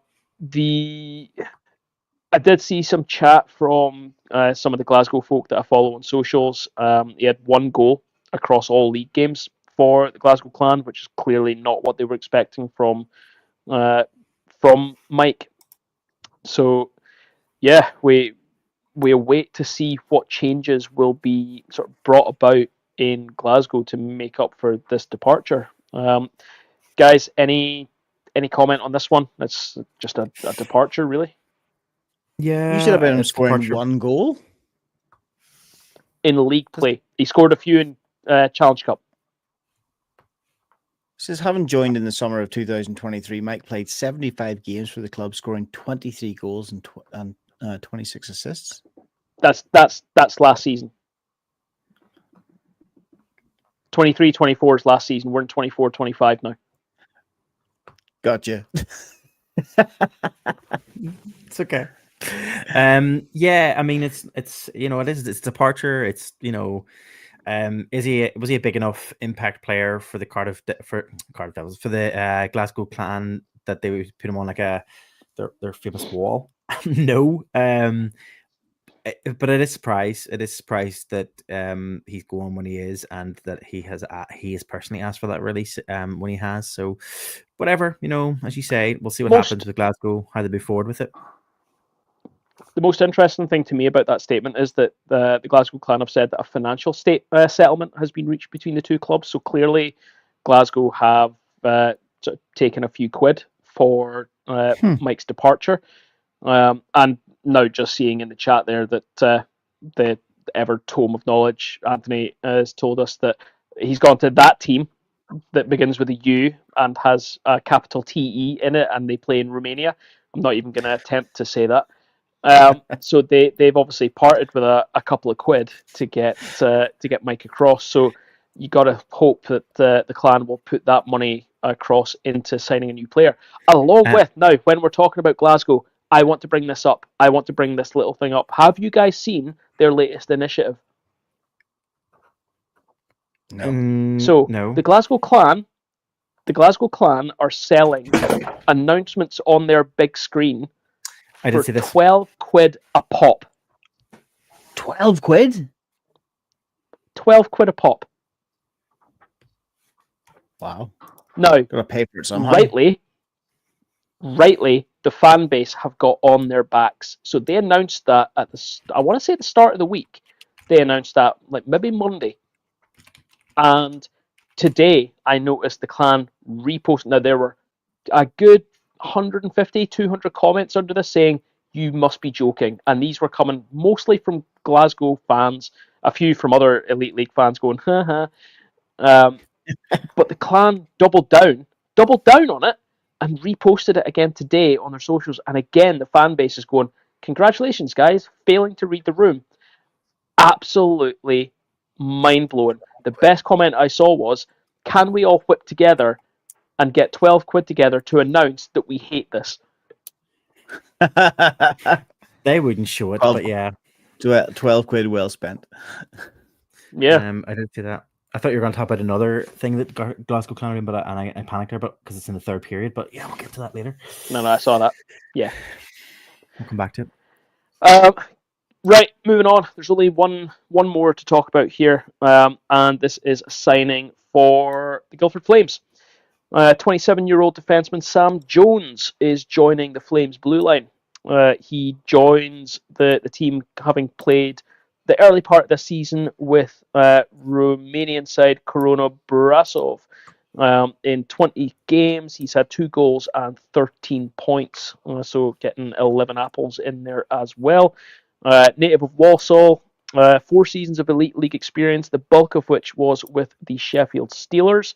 did see some chat from some of the Glasgow folk that I follow on socials. He had 1 goal across all league games for the Glasgow Clan, which is clearly not what they were expecting from Mike. So, yeah, we await to see what changes will be sort of brought about in Glasgow to make up for this departure. Guys, any comment on this one? It's just a departure, really. Yeah, you said about him scoring departure. 1 goal in league play. He scored a few in Challenge Cup. It says, having joined in the summer of 2023, Mike played 75 games for the club, scoring 23 goals and 26 assists. That's last season. 23-24 is last season. We're in 24-25 now. Gotcha. It's okay. Yeah, I mean it's it's departure. It's was he a big enough impact player for the Cardiff Devils, for the Glasgow Clan, that they would put him on like their famous wall? No. But it is surprise that he's going when he is, and that he has personally asked for that release when he has. So whatever, as you say, we'll see what happens with Glasgow, how they move forward with it. The most interesting thing to me about that statement is that the Glasgow Clan have said that a financial settlement has been reached between the two clubs. So clearly, Glasgow have sort of taken a few quid for Mike's departure. And now just seeing in the chat there that the ever tome of knowledge, Anthony, has told us that he's gone to that team that begins with a U and has a capital TE in it, and they play in Romania. I'm not even going to attempt to say that. So they've obviously parted with a couple of quid to get Mike across. So you got to hope that the Clan will put that money across into signing a new player. Along with, now, when we're talking about Glasgow, I want to bring this up. I want to bring this little thing up. Have you guys seen their latest initiative? No. So no. The Glasgow Clan are selling announcements on their big screen for 12 quid a pop. £12? 12 quid a pop. Wow. Now, Gotta pay for it somehow. rightly, the fan base have got on their backs. So they announced that at I want to say at the start of the week. They announced that like maybe Monday. And today I noticed the clan repost. Now there were a good 150, 200 comments under this saying, "You must be joking." And these were coming mostly from Glasgow fans, a few from other Elite League fans going, "Ha ha." But the clan doubled down on it, and reposted it again today on their socials. And again, the fan base is going, "Congratulations, guys, failing to read the room." Absolutely mind blowing. The best comment I saw was, "Can we all whip together and get 12 quid together to announce that we hate this?" They wouldn't show it, 12 but yeah. 12 quid well spent. Yeah. I didn't see that. I thought you were going to talk about another thing that Glasgow Clan are in, but I panicked there, but because it's in the third period. But yeah, we'll get to that later. No, I saw that. Yeah. We'll come back to it. Right, moving on. There's only one more to talk about here, and this is a signing for the Guildford Flames. 27-year-old defenseman Sam Jones is joining the Flames blue line. He joins the team having played the early part of the season with Romanian side Corona Brasov. In 20 games, he's had 2 goals and 13 points, so getting 11 apples in there as well. Native of Walsall, 4 seasons of Elite League experience, the bulk of which was with the Sheffield Steelers.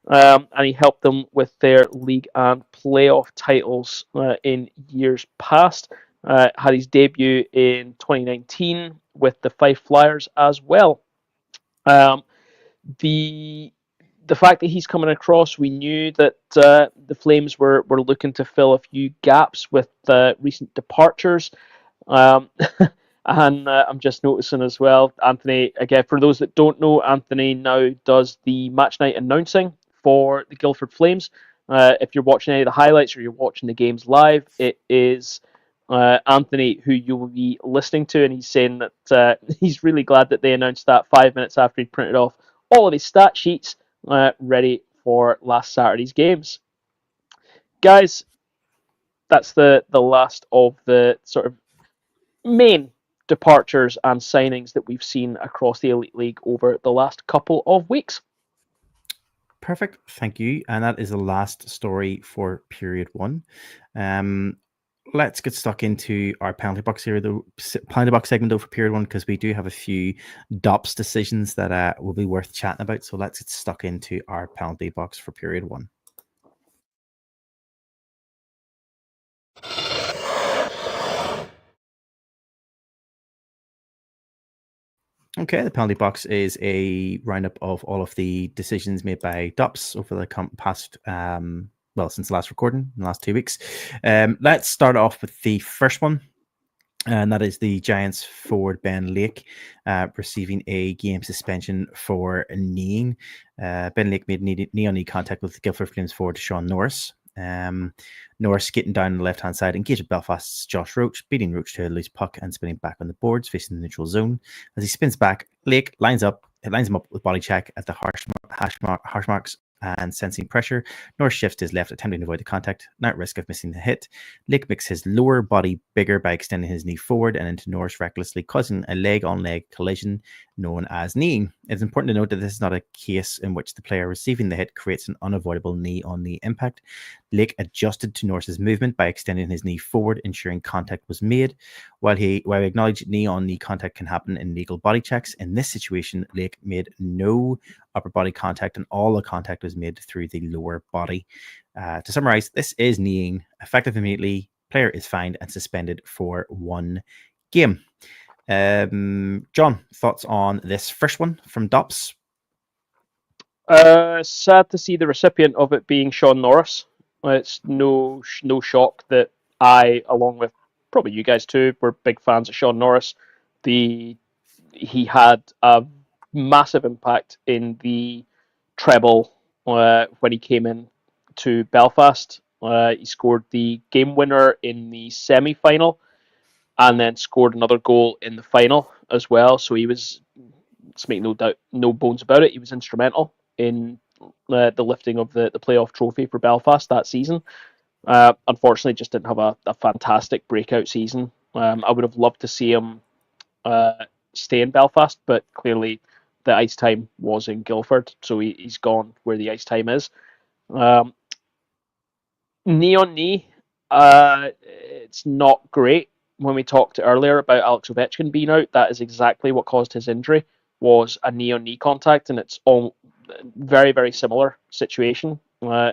And he helped them with their league and playoff titles in years past. Had his debut in 2019 with the Fife Flyers as well. The fact that he's coming across, we knew that the Flames were looking to fill a few gaps with recent departures. And I'm just noticing as well, Anthony, again, for those that don't know, Anthony now does the match night announcing for the Guildford Flames. If you're watching any of the highlights or you're watching the games live, it is Anthony who you will be listening to, and he's saying that he's really glad that they announced that 5 minutes after he printed off all of his stat sheets ready for last Saturday's games. Guys, that's the last of the sort of main departures and signings that we've seen across the Elite League over the last couple of weeks. Perfect. Thank you. And that is the last story for period 1. Let's get stuck into our penalty box here, the penalty box segment though for period 1, because we do have a few DOPS decisions that will be worth chatting about. So let's get stuck into our penalty box for period 1. Okay, the penalty box is a roundup of all of the decisions made by DOPS over the past, since the last recording, in the last 2 weeks. Let's start off with the first one, and that is the Giants forward Ben Lake receiving a game suspension for kneeing. Ben Lake made knee-on-knee contact with the Guildford Flames forward Sean Norris. Norris getting down on the left-hand side, engaged Belfast's Josh Roach, beating Roach to a loose puck and spinning back on the boards facing the neutral zone. As he spins back, Lake lines him up with body check at the hash marks, and sensing pressure, Norris shifts to his left, attempting to avoid the contact, not at risk of missing the hit. Lake makes his lower body bigger by extending his knee forward and into Norris, recklessly causing a leg-on-leg collision known as kneeing. It's important to note that this is not a case in which the player receiving the hit creates an unavoidable knee-on-knee impact. Lake adjusted to Norris's movement by extending his knee forward, ensuring contact was made. While we acknowledge knee-on-knee contact can happen in legal body checks, in this situation, Lake made no upper body contact, and all the contact was made through the lower body. To summarize, this is kneeing. Effective immediately, player is fined and suspended for 1 game. John, thoughts on this first one from DOPS? Sad to see the recipient of it being Sean Norris. It's no shock that I, along with probably you guys too, were big fans of Sean Norris. He had a massive impact in the treble when he came in to Belfast. He scored the game winner in the semi-final. and then scored another goal in the final as well. So he was, let's make no bones about it, he was instrumental in the lifting of the playoff trophy for Belfast that season. Unfortunately, just didn't have a fantastic breakout season. I would have loved to see him stay in Belfast, but clearly the ice time was in Guildford, so he's gone where the ice time is. Knee on knee, it's not great. When we talked earlier about Alex Ovechkin being out, that is exactly what caused his injury, was a knee on knee contact, and it's all very, very similar situation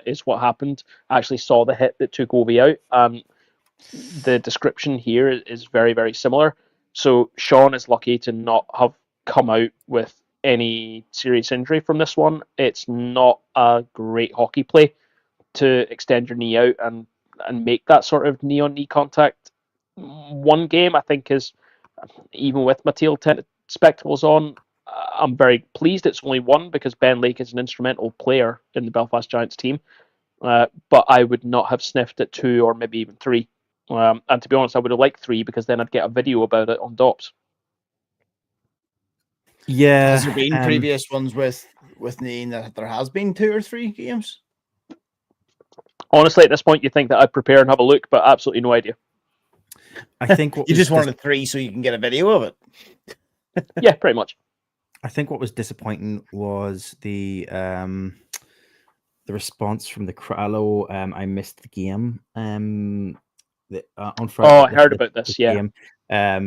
is what happened. I actually saw the hit that took Ovi out, and the description here is very, very similar. So Sean is lucky to not have come out with any serious injury from this one. It's not a great hockey play to extend your knee out and make that sort of knee on knee contact. One game, I think, is, even with my tail spectacles on, I'm very pleased it's only one, because Ben Lake is an instrumental player in the Belfast Giants team. But I would not have sniffed at 2 or maybe even 3. And to be honest, I would have liked 3, because then I'd get a video about it on Dops. Yeah. Has there been previous ones with Neen that there has been 2 or 3 games? Honestly, at this point, you think that I'd prepare and have a look, but absolutely no idea. I think you just wanted 3 so you can get a video of it. Yeah, pretty much. I think what was disappointing was the response from the crowd. I missed the game on Friday. Oh, I heard about this. Yeah. Game. I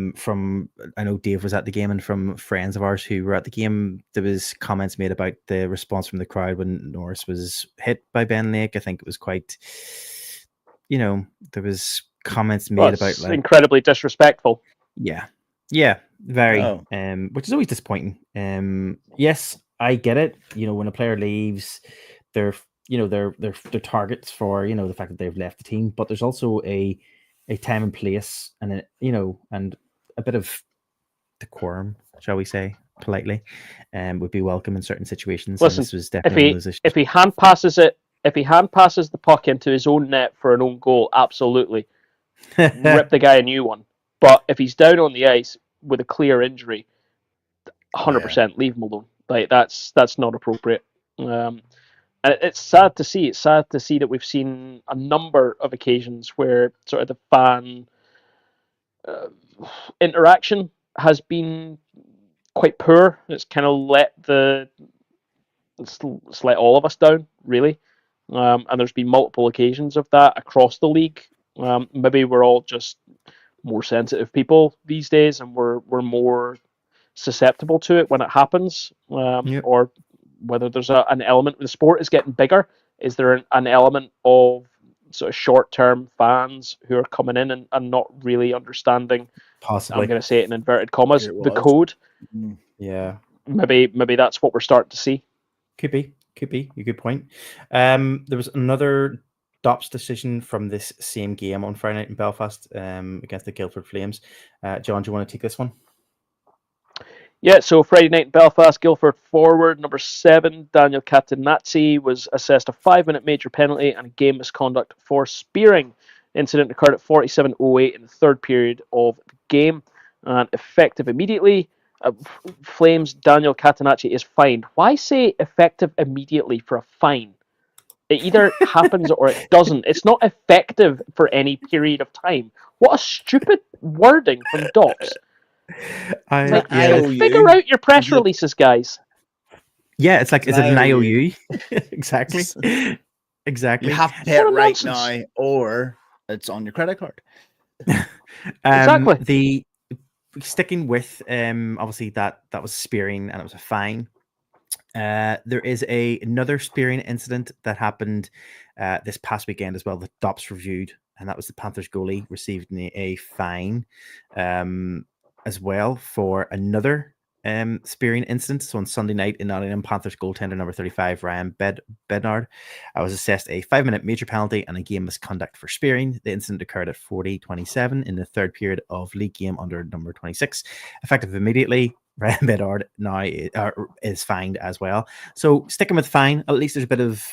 know Dave was at the game, and from friends of ours who were at the game, there was comments made about the response from the crowd when Norris was hit by Ben Lake. I think it was quite, there was comments made about like incredibly disrespectful. Yeah, very. Which is always disappointing. Yes, I get it. When a player leaves, they're targets for the fact that they've left the team, but there's also a time and place, and and a bit of decorum, shall we say, politely, would be welcome in certain situations. Listen, this was definitely if he hand passes the puck into his own net for an own goal, absolutely rip the guy a new one. But if he's down on the ice with a clear injury, 100% leave him alone. Like that's not appropriate. And it's sad to see. It's sad to see that we've seen a number of occasions where sort of the fan interaction has been quite poor. It's kind of let all of us down, really. And there's been multiple occasions of that across the league. Maybe we're all just more sensitive people these days, and we're more susceptible to it when it happens. Or whether there's an element, the sport is getting bigger. Is there an element of sort of short-term fans who are coming in and not really understanding, possibly, I'm going to say it in inverted commas, the code? Yeah. Maybe that's what we're starting to see. Could be. A good point. There was another Dops decision from this same game on Friday night in Belfast against the Guildford Flames. John, do you want to take this one? Yeah, so Friday night in Belfast, Guildford forward number 7, Daniel Catenacci, was assessed a 5-minute major penalty and a game misconduct for spearing. Incident occurred at 47:08 in the third period of the game, and effective immediately, Flames Daniel Catenacci is fined. Why say effective immediately for a fine? It either happens or it doesn't. It's not effective for any period of time. What a stupid wording from Dops. Figure out your press releases, guys. Yeah, it's like, is it an IOU? Exactly. You have to pay it right now, or it's on your credit card. Exactly. Sticking with obviously that was spearing and it was a fine. There is another spearing incident that happened this past weekend as well that Dops reviewed, and that was the Panthers goalie received a fine as well for another spearing incident. So on Sunday night in Nottingham, Panthers goaltender number 35 Ryan Bednard was assessed a 5-minute major penalty and a game misconduct for spearing. The incident occurred at 40:27 in the third period of league game under number 26. Effective immediately, Ryan Bednard now is fined as well. So sticking with fine, at least there's a bit of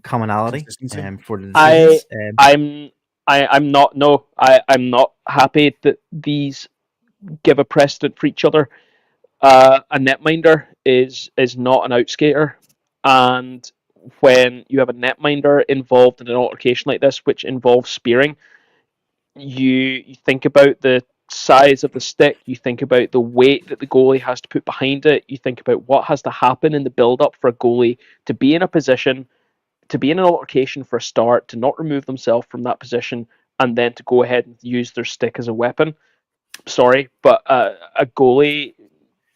commonality for the decisions. I'm not. No, I'm not happy that these give a precedent for each other. A netminder is not an outskater, and when you have a netminder involved in an altercation like this, which involves spearing, you think about the size of the stick, you think about the weight that the goalie has to put behind it, you think about what has to happen in the build up for a goalie to be in a position, to be in an altercation for a start, to not remove themselves from that position, and then to go ahead and use their stick as a weapon. Sorry, but a goalie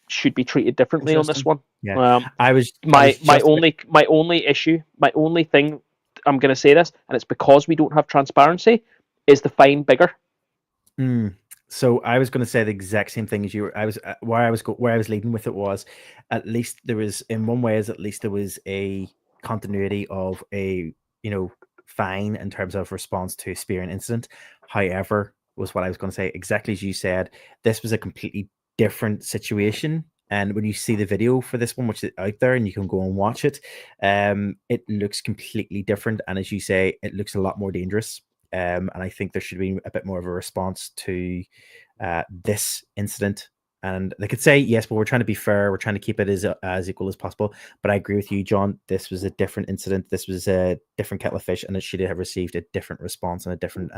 should be treated differently on this one. Yeah, I was my just only issue, my only thing, I'm going to say this, and it's because we don't have transparency, is the fine bigger. So I was going to say the exact same thing as you were. I was where I was leading with it was, at least there was, in one way, at least there was a continuity of a fine in terms of response to a spearing incident. However, was what I was going to say, exactly as you said. This was a completely different situation. And when you see the video for this one, which is out there, and you can go and watch it, it looks completely different. And as you say, it looks a lot more dangerous. And I think there should be a bit more of a response to this incident. And they could say, yes, but we're trying to be fair. We're trying to keep it as equal as possible. But I agree with you, John. This was a different incident. This was a different kettle of fish, and it should have received a different response and a different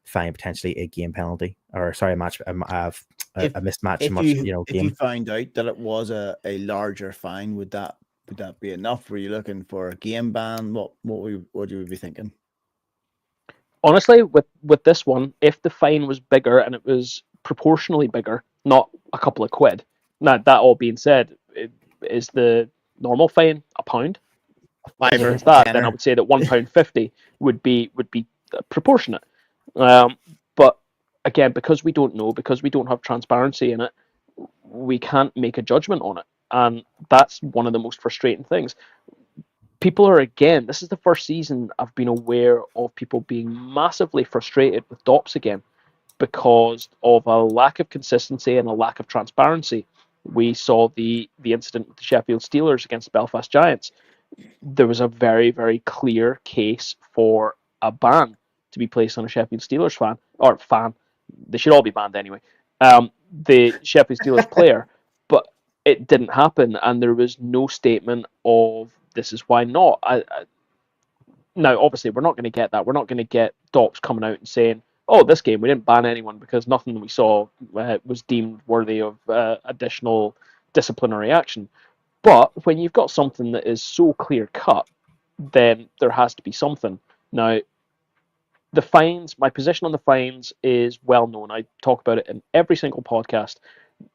fine, potentially a game penalty, or sorry, a match, a mismatch. If you find out that it was a larger fine, would that be enough? Were you looking for a game ban? What would you be thinking? Honestly, with this one, if the fine was bigger and it was proportionally bigger, not a couple of quid. Now, that all being said, is the normal fine £1? If it's that, then I would say that £1.50 would be proportionate. But again, because we don't know, because we don't have transparency in it, we can't make a judgment on it, and that's one of the most frustrating things. People are, again, this is the first season I've been aware of people being massively frustrated with DOPS again because of a lack of consistency and a lack of transparency. We saw the incident with the Sheffield Steelers against the Belfast Giants. There was a very, very clear case for a ban to be placed on a Sheffield Steelers fan. They should all be banned anyway. The Sheffield Steelers player, but it didn't happen, and there was no statement of this is why not. Now, obviously, we're not going to get that. We're not going to get DOPS coming out and saying, oh, this game, we didn't ban anyone because nothing we saw was deemed worthy of additional disciplinary action. But when you've got something that is so clear cut, then there has to be something. Now, the fines, my position on the fines is well known. I talk about it in every single podcast.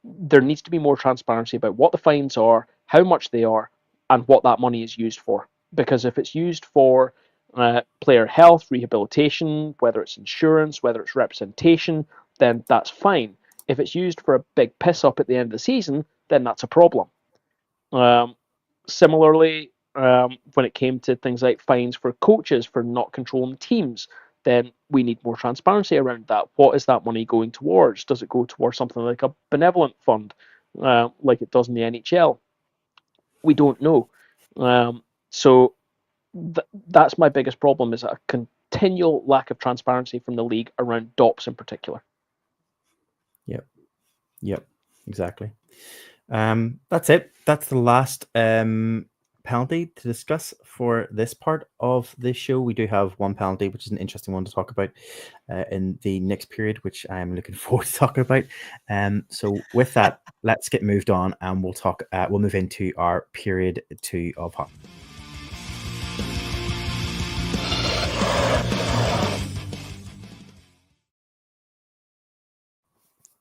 There needs to be more transparency about what the fines are, how much they are, and what that money is used for. Because if it's used for player health, rehabilitation, whether it's insurance, whether it's representation, then that's fine. If it's used for a big piss up at the end of the season, then that's a problem. Similarly, when it came to things like fines for coaches for not controlling teams, then we need more transparency around that. What is that money going towards? Does it go towards something like a benevolent fund, like it does in the NHL? We don't know. So that's my biggest problem, is a continual lack of transparency from the league around DOPS in particular. Yep, exactly. That's it. That's the last penalty to discuss for this part of this show. We do have one penalty, which is an interesting one to talk about in the next period, which I'm looking forward to talking about. So with that, let's get moved on, and we'll talk. We'll move into our period 2 of hockey.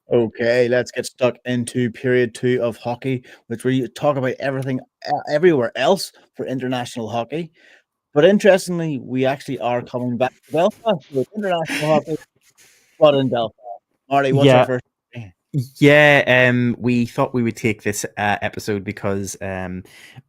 Okay, let's get stuck into period 2 of hockey, which we talk about everything everywhere else for international hockey. But interestingly, we actually are coming back to Belfast with international hockey, but in Belfast. Marty, what's our first? Yeah, we thought we would take this episode because,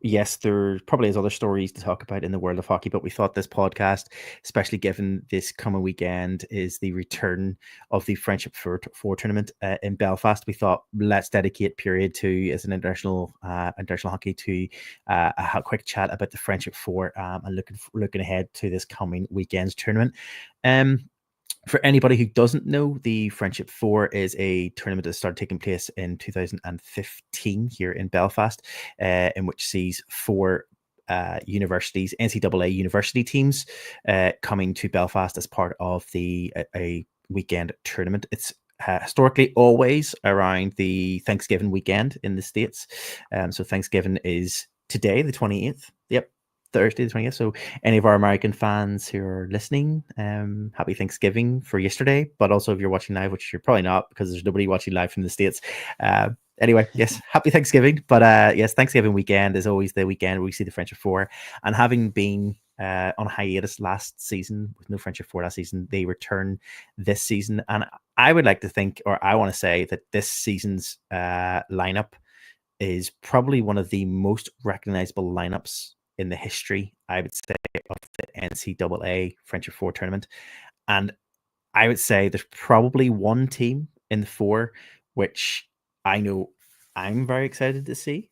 yes, there probably is other stories to talk about in the world of hockey, but we thought this podcast, especially given this coming weekend is the return of the Friendship 4 tournament in Belfast, we thought let's dedicate period 2 as an international hockey to a quick chat about the Friendship 4 and looking ahead to this coming weekend's tournament. For anybody who doesn't know, the Friendship 4 is a tournament that started taking place in 2015 here in Belfast, in which sees 4 universities, NCAA university teams, coming to Belfast as part of a weekend tournament. It's historically always around the Thanksgiving weekend in the States. So Thanksgiving is today, the 28th. Yep. Thursday the 20th. So any of our American fans who are listening, happy Thanksgiving for yesterday. But also if you're watching live, which you're probably not because there's nobody watching live from the States. Anyway, yes, happy Thanksgiving. But yes, Thanksgiving weekend is always the weekend where we see the Friendship 4. And having been on hiatus last season with no Friendship 4 last season, they return this season. And I would like to think, or I want to say that this season's lineup is probably one of the most recognizable lineups in the history, I would say, of the NCAA Friendship 4 tournament. And I would say there's probably one team in the 4 which I know I'm very excited to see.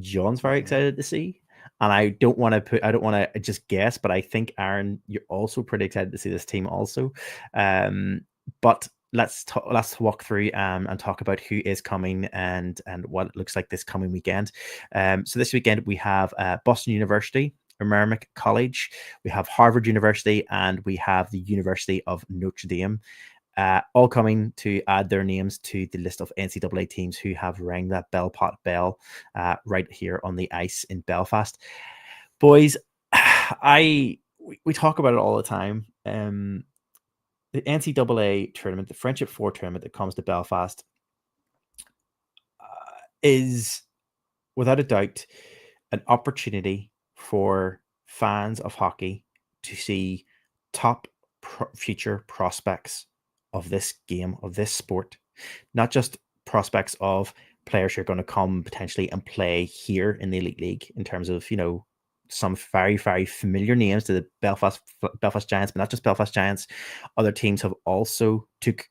John's very excited to see. And I don't want to just guess, but I think, Aaron, you're also pretty excited to see this team also. But let's walk through and talk about who is coming and what it looks like this coming weekend. So this weekend we have Boston University, Merrimack College, we have Harvard University, and we have the University of Notre Dame. All coming to add their names to the list of NCAA teams who have rang that bell right here on the ice in Belfast. Boys, we talk about it all the time. The NCAA tournament, the Friendship 4 tournament that comes to Belfast, is without a doubt an opportunity for fans of hockey to see top future prospects of this game, of this sport, not just prospects of players who are going to come potentially and play here in the Elite League in terms of, some very, very familiar names to the Belfast Giants, but not just Belfast Giants. Other teams have also took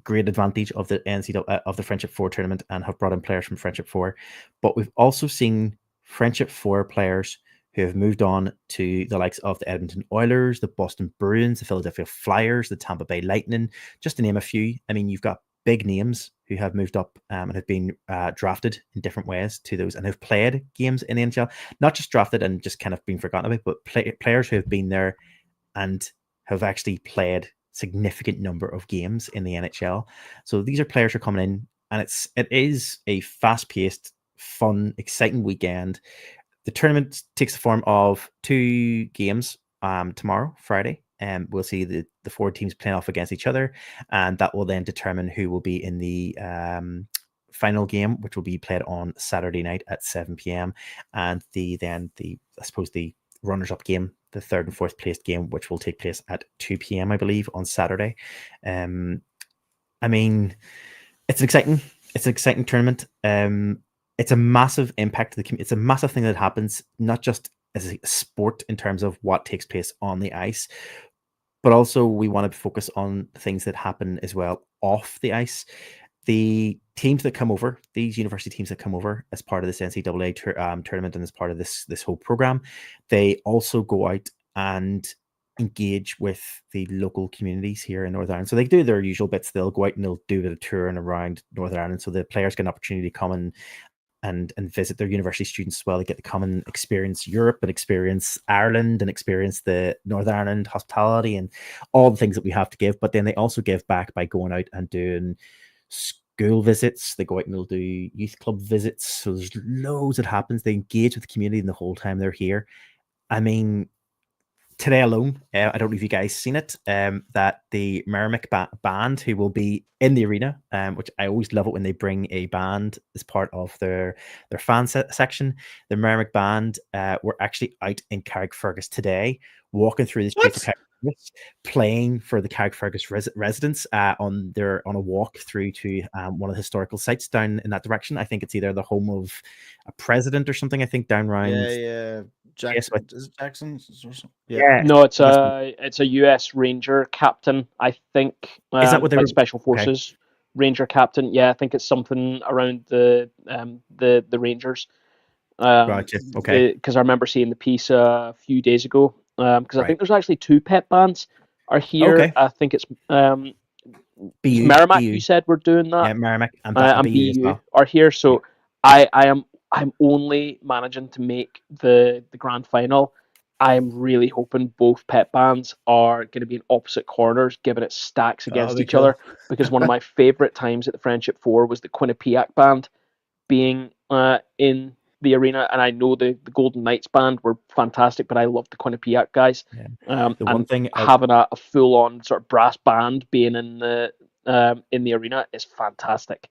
great advantage of the NCAA of the Friendship 4 tournament and have brought in players from Friendship 4. But we've also seen Friendship 4 players who have moved on to the likes of the Edmonton Oilers, the Boston Bruins, the Philadelphia Flyers, the Tampa Bay Lightning, just to name a few. I mean, you've got big names who have moved up and have been drafted in different ways to those and have played games in the NHL, not just drafted and just kind of been forgotten about, but players who have been there and have actually played significant number of games in the NHL. So these are players who are coming in, and it is a fast-paced, fun, exciting weekend. The tournament takes the form of 2 games tomorrow, Friday. We'll see the 4 teams playing off against each other, and that will then determine who will be in the final game, which will be played on Saturday night at 7 p.m. And the runners-up game, the 3rd and 4th placed game, which will take place at 2 p.m. I believe on Saturday. I mean, it's an exciting tournament. It's a massive impact to the community. It's a massive thing that happens not just as a sport in terms of what takes place on the ice, but also we want to focus on things that happen as well off the ice. The teams that come over, these university teams that come over as part of this NCAA tournament and as part of this whole program, they also go out and engage with the local communities here in Northern Ireland. So they do their usual bits. They'll go out and they'll do a bit of touring around Northern Ireland, so the players get an opportunity to come and visit their university students as well. They get to come and experience Europe and experience Ireland and experience the Northern Ireland hospitality and all the things that we have to give. But then they also give back by going out and doing school visits. They go out and they'll do youth club visits. So there's loads that happens. They engage with the community the whole time they're here. I mean, today alone, I don't know if you guys seen it, that the Merrimack band who will be in the arena, which I always love it when they bring a band as part of their fan section. The Merrimack band were actually out in Carrickfergus today, walking through the streets of Carrickfergus, playing for the Carrickfergus residents on a walk through to one of the historical sites down in that direction. I think it's either the home of a president or something. I think down around. Yeah. Jackson, is it Jackson? Yeah. No, it's a U.S. Ranger captain, I think. Is that what they were? Special Forces Ranger captain? Yeah, I think it's something around the Rangers. Gotcha. Okay. Because I remember seeing the piece a few days ago. Because I think there's actually 2 pet bands. are here. Okay. I think it's BU, Merrimack. BU. You said we're doing that. Yeah, Merrimack and, And BU as BU well. are here. Yeah. So I'm only managing to make the grand final. I'm really hoping both pet bands are going to be in opposite corners, giving it stacks against be each cool. other. Because one of my favorite times at the Friendship Four was the Quinnipiac band being in the arena, and I know the Golden Knights band were fantastic, but I loved the Quinnipiac guys. Yeah. The one And thing having a full on sort of brass band being in the arena is fantastic.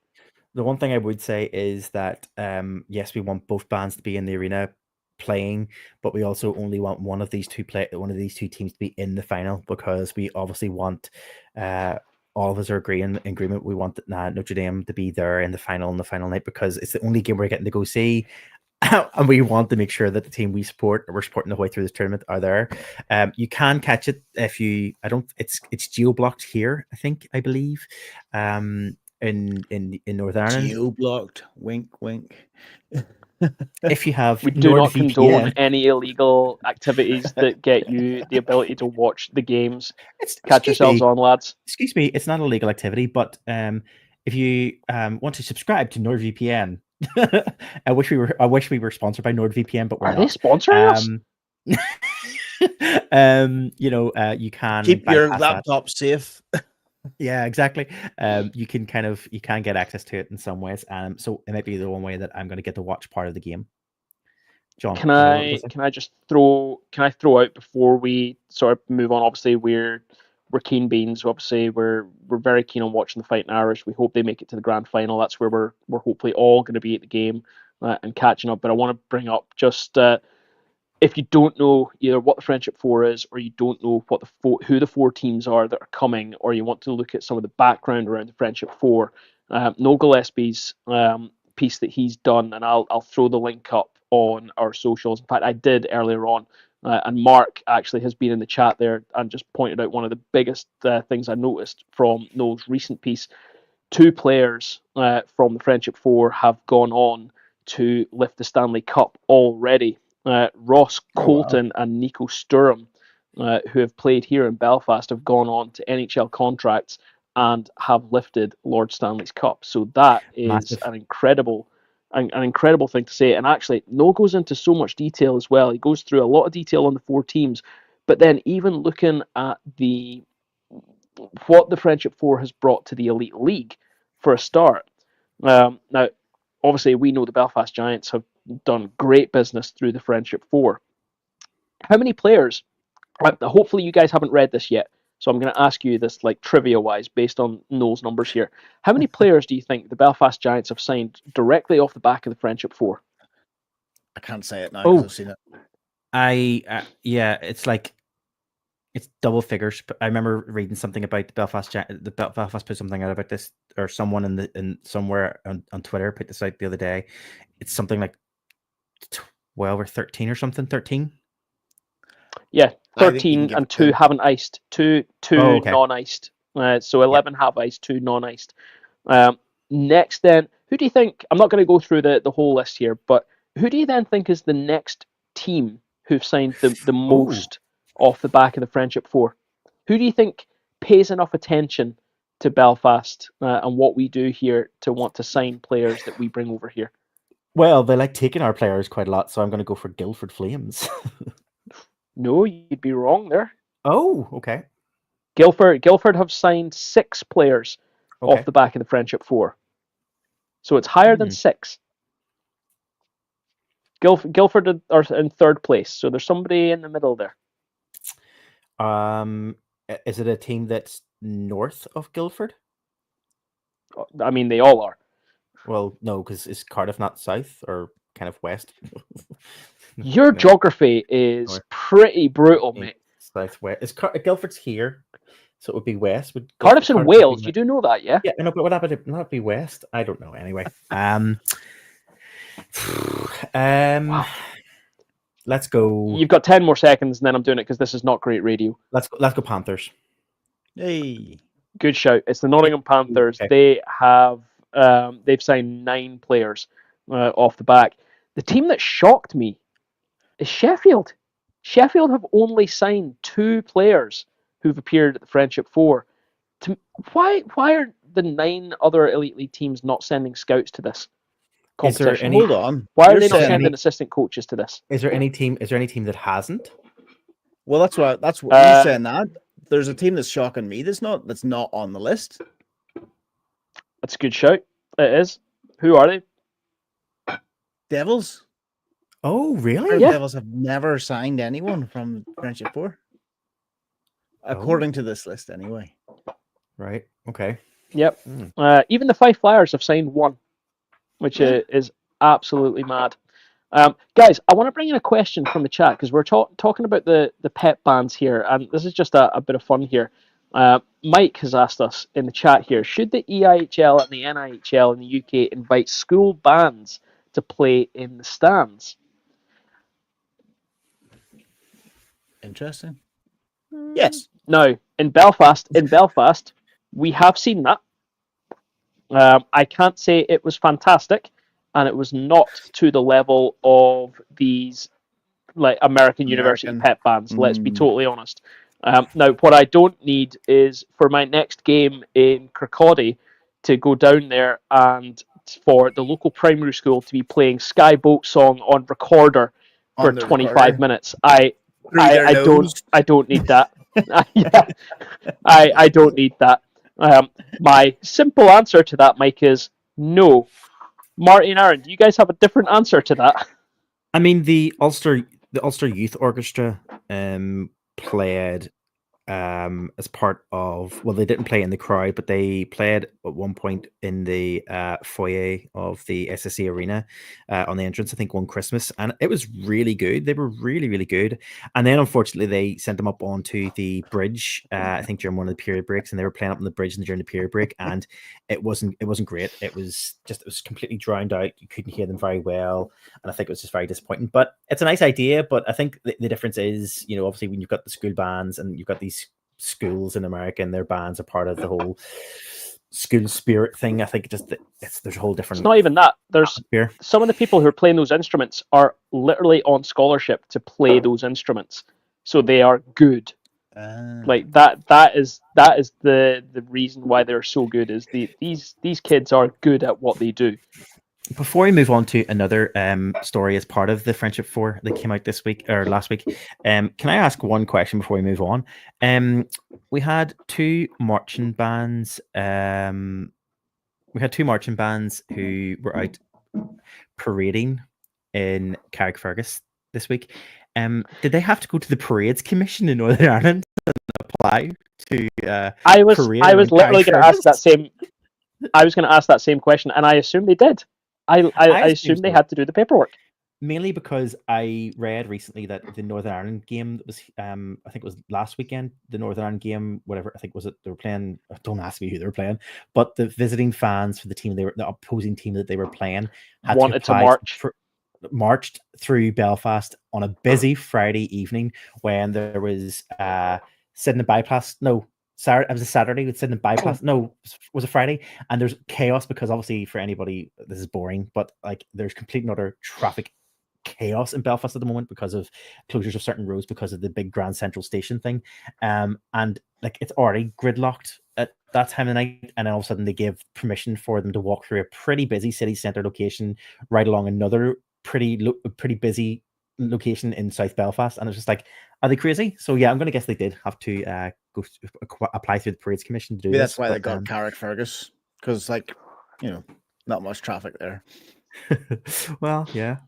The one thing I would say is that yes, we want both bands to be in the arena playing, but we also only want one of these two teams to be in the final, because we obviously want all of us are in agreement. We want Notre Dame to be there in the final night, because it's the only game we're getting to go see. And we want to make sure that the team we're supporting the way through this tournament are there. You can catch it if you. It's geo-blocked here, I believe. In Northern Ireland. Geo-blocked. Wink, wink. If you have We do not condone NordVPN, any illegal activities that get you the ability to watch the games. Catch excuse yourselves me, on, lads. excuse me, it's not a legal activity, but if you want to subscribe to NordVPN, I wish we were sponsored by NordVPN, but we're Are not. they sponsoring us? You can Keep your bypass laptop safe. Yeah, exactly. You can get access to it in some ways. So it might be the one way that I'm going to get to watch part of the game. John, Can I throw out before we sort of move on? Obviously, we're keen beans. Obviously, we're very keen on watching the Fighting Irish. We hope they make it to the grand final. That's where we're hopefully all going to be at the game and catching up. But I want to bring up just if you don't know either what the Friendship Four is, or you don't know what who the four teams are that are coming, or you want to look at some of the background around the Friendship Four, Noel Gillespie's piece that he's done, and I'll throw the link up on our socials. In fact, I did earlier on, and Mark actually has been in the chat there and just pointed out one of the biggest things I noticed from Noel's recent piece. Two players from the Friendship Four have gone on to lift the Stanley Cup already. Ross Colton and Nico Sturm, who have played here in Belfast, have gone on to NHL contracts and have lifted Lord Stanley's Cup. So that is Massive. an incredible thing to say. And actually, Noel goes into so much detail as well. He goes through a lot of detail on the four teams, but then even looking at what the Friendship Four has brought to the Elite League for a start. Now, obviously, we know the Belfast Giants have done great business through the Friendship Four. How many players? Hopefully, you guys haven't read this yet, so I'm going to ask you this, like trivia-wise, based on Noel's numbers here. How many players do you think the Belfast Giants have signed directly off the back of the Friendship Four? I can't say it now because I've seen it. It's double figures. But I remember reading something about the Belfast. The Belfast put something out about this, or someone in somewhere on Twitter put this out the other day. It's something like 12 or 13 or something. 13. Yeah, 13 and 2 haven't iced. Two okay. non-iced. So 11 have iced, 2 non-iced. Next, then, who do you think? I'm not going to go through the whole list here, but who do you then think is the next team who've signed the most off the back of the Friendship Four? Who do you think pays enough attention to Belfast and what we do here to want to sign players that we bring over here? Well, they like taking our players quite a lot, so I'm going to go for Guildford Flames. No, you'd be wrong there. Oh, okay. Guildford have signed 6 players off the back of the Friendship Four. So it's higher than 6. Guildford are in 3rd place, so there's somebody in the middle there. Is it a team that's north of Guildford? I mean, they all are. Well, no, because is Cardiff not south or kind of west? Your geography is pretty brutal, mate. Southwest. Is Guildford's here? So it would be west. Cardiff's in Wales. You do know that, yeah? Yeah, no, but would that not be west? I don't know. Anyway, let's go. You've got 10 more seconds, and then I'm doing it because this is not great radio. Let's go Panthers. Hey, good shout. It's the Nottingham Panthers. Okay. They have they've signed 9 players off the back. The team that shocked me is Sheffield. Sheffield have only signed 2 players who've appeared at the Friendship Four. Why are the 9 other Elite League teams not sending scouts to this Is there competition? any? Hold on. Why are You're they not saying- sending assistant coaches to this? Is there any team? Is there any team that hasn't? Well, that's what you saying that. There's a team that's shocking me. That's not on the list. That's a good shout. It is. Who are they? Devils. Oh, really? Our Yeah. Devils have never signed anyone from Friendship 4. According to this list, anyway. Right. Okay. Yep. Mm. Even the Five Flyers have signed one, which is absolutely mad. Guys, I want to bring in a question from the chat because we're talking about the pep bands here, and this is just a bit of fun here. Mike has asked us in the chat here, should the EIHL and the NIHL in the UK invite school bands to play in the stands? Interesting. Yes. Now, in Belfast, we have seen that. I can't say it was fantastic, and it was not to the level of these like American university pep bands. Let's be totally honest. Now, what I don't need is for my next game in Kirkcaldy to go down there and for the local primary school to be playing Skyboat song on recorder for 25 minutes. I don't need that. I don't need that. My simple answer to that, Mike, is no. Marty and Aaron, do you guys have a different answer to that? I mean, the Ulster Youth Orchestra played as part of, well, they didn't play in the crowd, but they played at one point in the foyer of the SSE Arena on the entrance, I think one Christmas, and it was really good. They were really, really good. And then unfortunately they sent them up onto the bridge, I think during one of the period breaks, and they were playing up on the bridge during the period break, and it wasn't great. It was completely drowned out. You couldn't hear them very well, and I think it was just very disappointing. But it's a nice idea, but I think the difference is, you know, obviously when you've got the school bands and you've got these schools in America and their bands are part of the whole school spirit thing, I think there's a whole different. It's not even that. There's atmosphere. Some of the people who are playing those instruments are literally on scholarship to play those instruments, so they are good. Like that is the reason why they're so good, is these kids are good at what they do. Before we move on to another story as part of the Friendship 4 that came out this week or last week, can I ask one question before we move on? We had two marching bands. Who were out parading in Carrickfergus this week. Did they have to go to the Parades Commission in Northern Ireland and apply to? I was literally going to ask that same. I was going to ask that same question, and I assume they did. I assume they had to do the paperwork. Mainly because I read recently that the Northern Ireland game that was, I think it was last weekend, the Northern Ireland game, whatever, I think was it, they were playing, don't ask me who they were playing, but the visiting fans for the opposing team that they were playing wanted to marched through Belfast on a busy Friday evening when there was Sydney bypass. No, it was a Saturday with Sydney bypass. No, it was a Friday, and there's chaos because obviously for anybody this is boring, but like there's complete and utter traffic chaos in Belfast at the moment because of closures of certain roads because of the big Grand Central Station thing, and like it's already gridlocked at that time of night, and then all of a sudden they give permission for them to walk through a pretty busy city centre location right along another pretty busy location in South Belfast, and it's just like, are they crazy? So yeah, I'm going to guess they did have to go apply through the Parades Commission to do Maybe this. that's why they got Carrickfergus, because like, you know, not much traffic there. Well, yeah.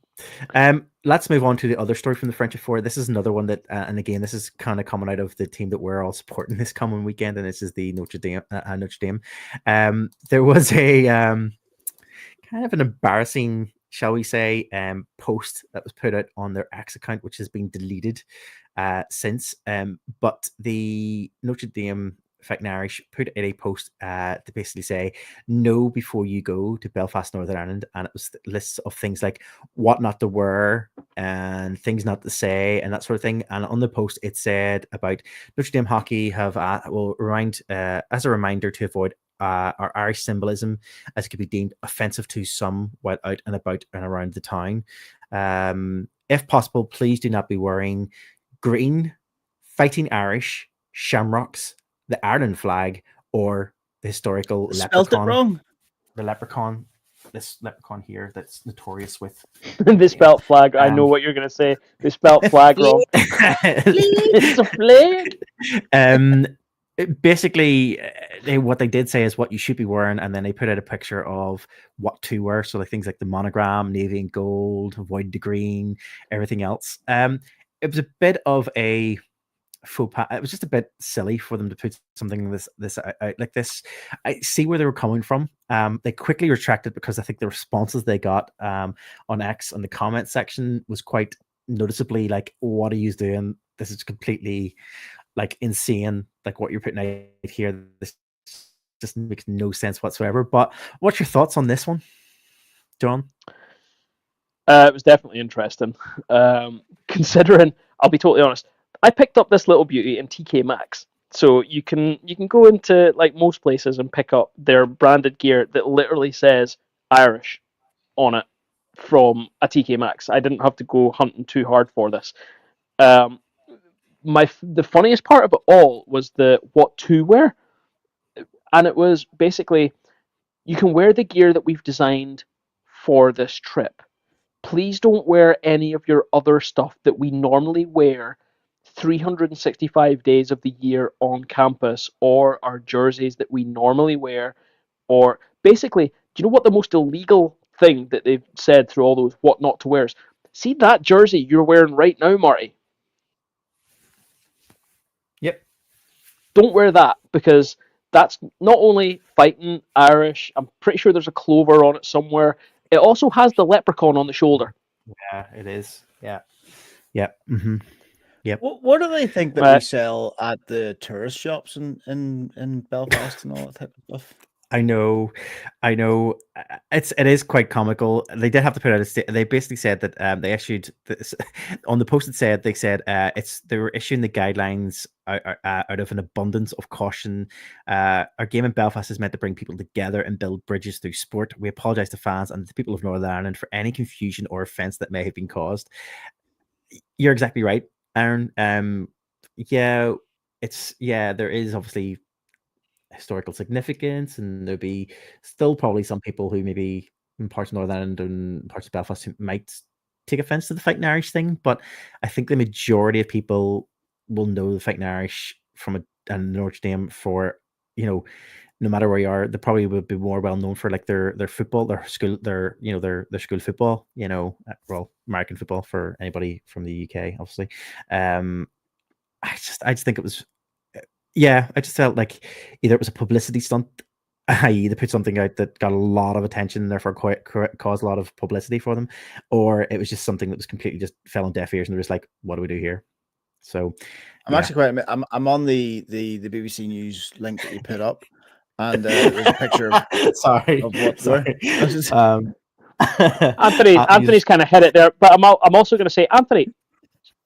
Let's move on to the other story from the Friendship 4. This is another one that, and again, this is kind of coming out of the team that we're all supporting this coming weekend, and this is the Notre Dame. There was a kind of an embarrassing, shall we say, post that was put out on their X account, which has been deleted since. But the Notre Dame Fighting Irish put in a post to basically say no before you go to Belfast, Northern Ireland, and it was lists of things like what not to wear and things not to say and that sort of thing. And on the post it said about Notre Dame hockey have will remind as a reminder to avoid our Irish symbolism, as it could be deemed offensive to some while out and about and around the town. If possible, please do not be wearing green Fighting Irish shamrocks, the Ireland flag, or the historical Spelt it leprechaun. wrong. The leprechaun, this leprechaun here that's notorious with. They spelt flag. I know what you're going to say. They spelt flag wrong. It's a flag. Basically, what they did say is what you should be wearing, and then they put out a picture of what to wear. So like things like the monogram, navy and gold, avoid the green, everything else. It was a bit of a faux pas. It was just a bit silly for them to put something this out like this. I see where they were coming from. They quickly retracted because I think the responses they got on X on the comment section was quite noticeably like, "What are you doing? This is completely like insane. Like what you're putting out here. This just makes no sense whatsoever." But what's your thoughts on this one, John? It was definitely interesting. Considering, I'll be totally honest, I picked up this little beauty in TK Maxx. So you can go into like most places and pick up their branded gear that literally says Irish on it from a TK Maxx. I didn't have to go hunting too hard for this. The funniest part of it all was the what to wear, and it was basically you can wear the gear that we've designed for this trip. Please don't wear any of your other stuff that we normally wear 365 days of the year on campus, or our jerseys that we normally wear, or basically, do you know what the most illegal thing that they've said through all those what not to wears? See that jersey you're wearing right now, Marty? Yep. Don't wear that, because that's not only fighting Irish, I'm pretty sure there's a clover on it somewhere. It also has the leprechaun on the shoulder. Yeah, it is. Yeah. Yep. Mm-hmm. Yep. What do they think that we sell at the tourist shops in Belfast and all that type of stuff? I know. It is quite comical. They did have to put out they basically said that they issued this, on the post. They said they were issuing the guidelines out of an abundance of caution. Our game in Belfast is meant to bring people together and build bridges through sport. We apologise to fans and the people of Northern Ireland for any confusion or offence that may have been caused. You're exactly right, Aaron. There is obviously historical significance, and there'll be still probably some people who maybe in parts of Northern Ireland and parts of Belfast who might take offense to the Fighting Irish thing, but I think the majority of people will know the Fighting Irish from a Notre Dame for, no matter where you are, they probably would be more well known for like their football, their school, their school football, well, American football for anybody from the UK, obviously. I just think it was, I just felt like either it was a publicity stunt, i.e. they put something out that got a lot of attention and therefore caused a lot of publicity for them, or it was just something that was completely just fell on deaf ears and they're just like, what do we do here? So I'm actually quite, I'm on the BBC News link that you put up, and there's a picture of Anthony's kind of hit it there, but I'm also going to say, Anthony,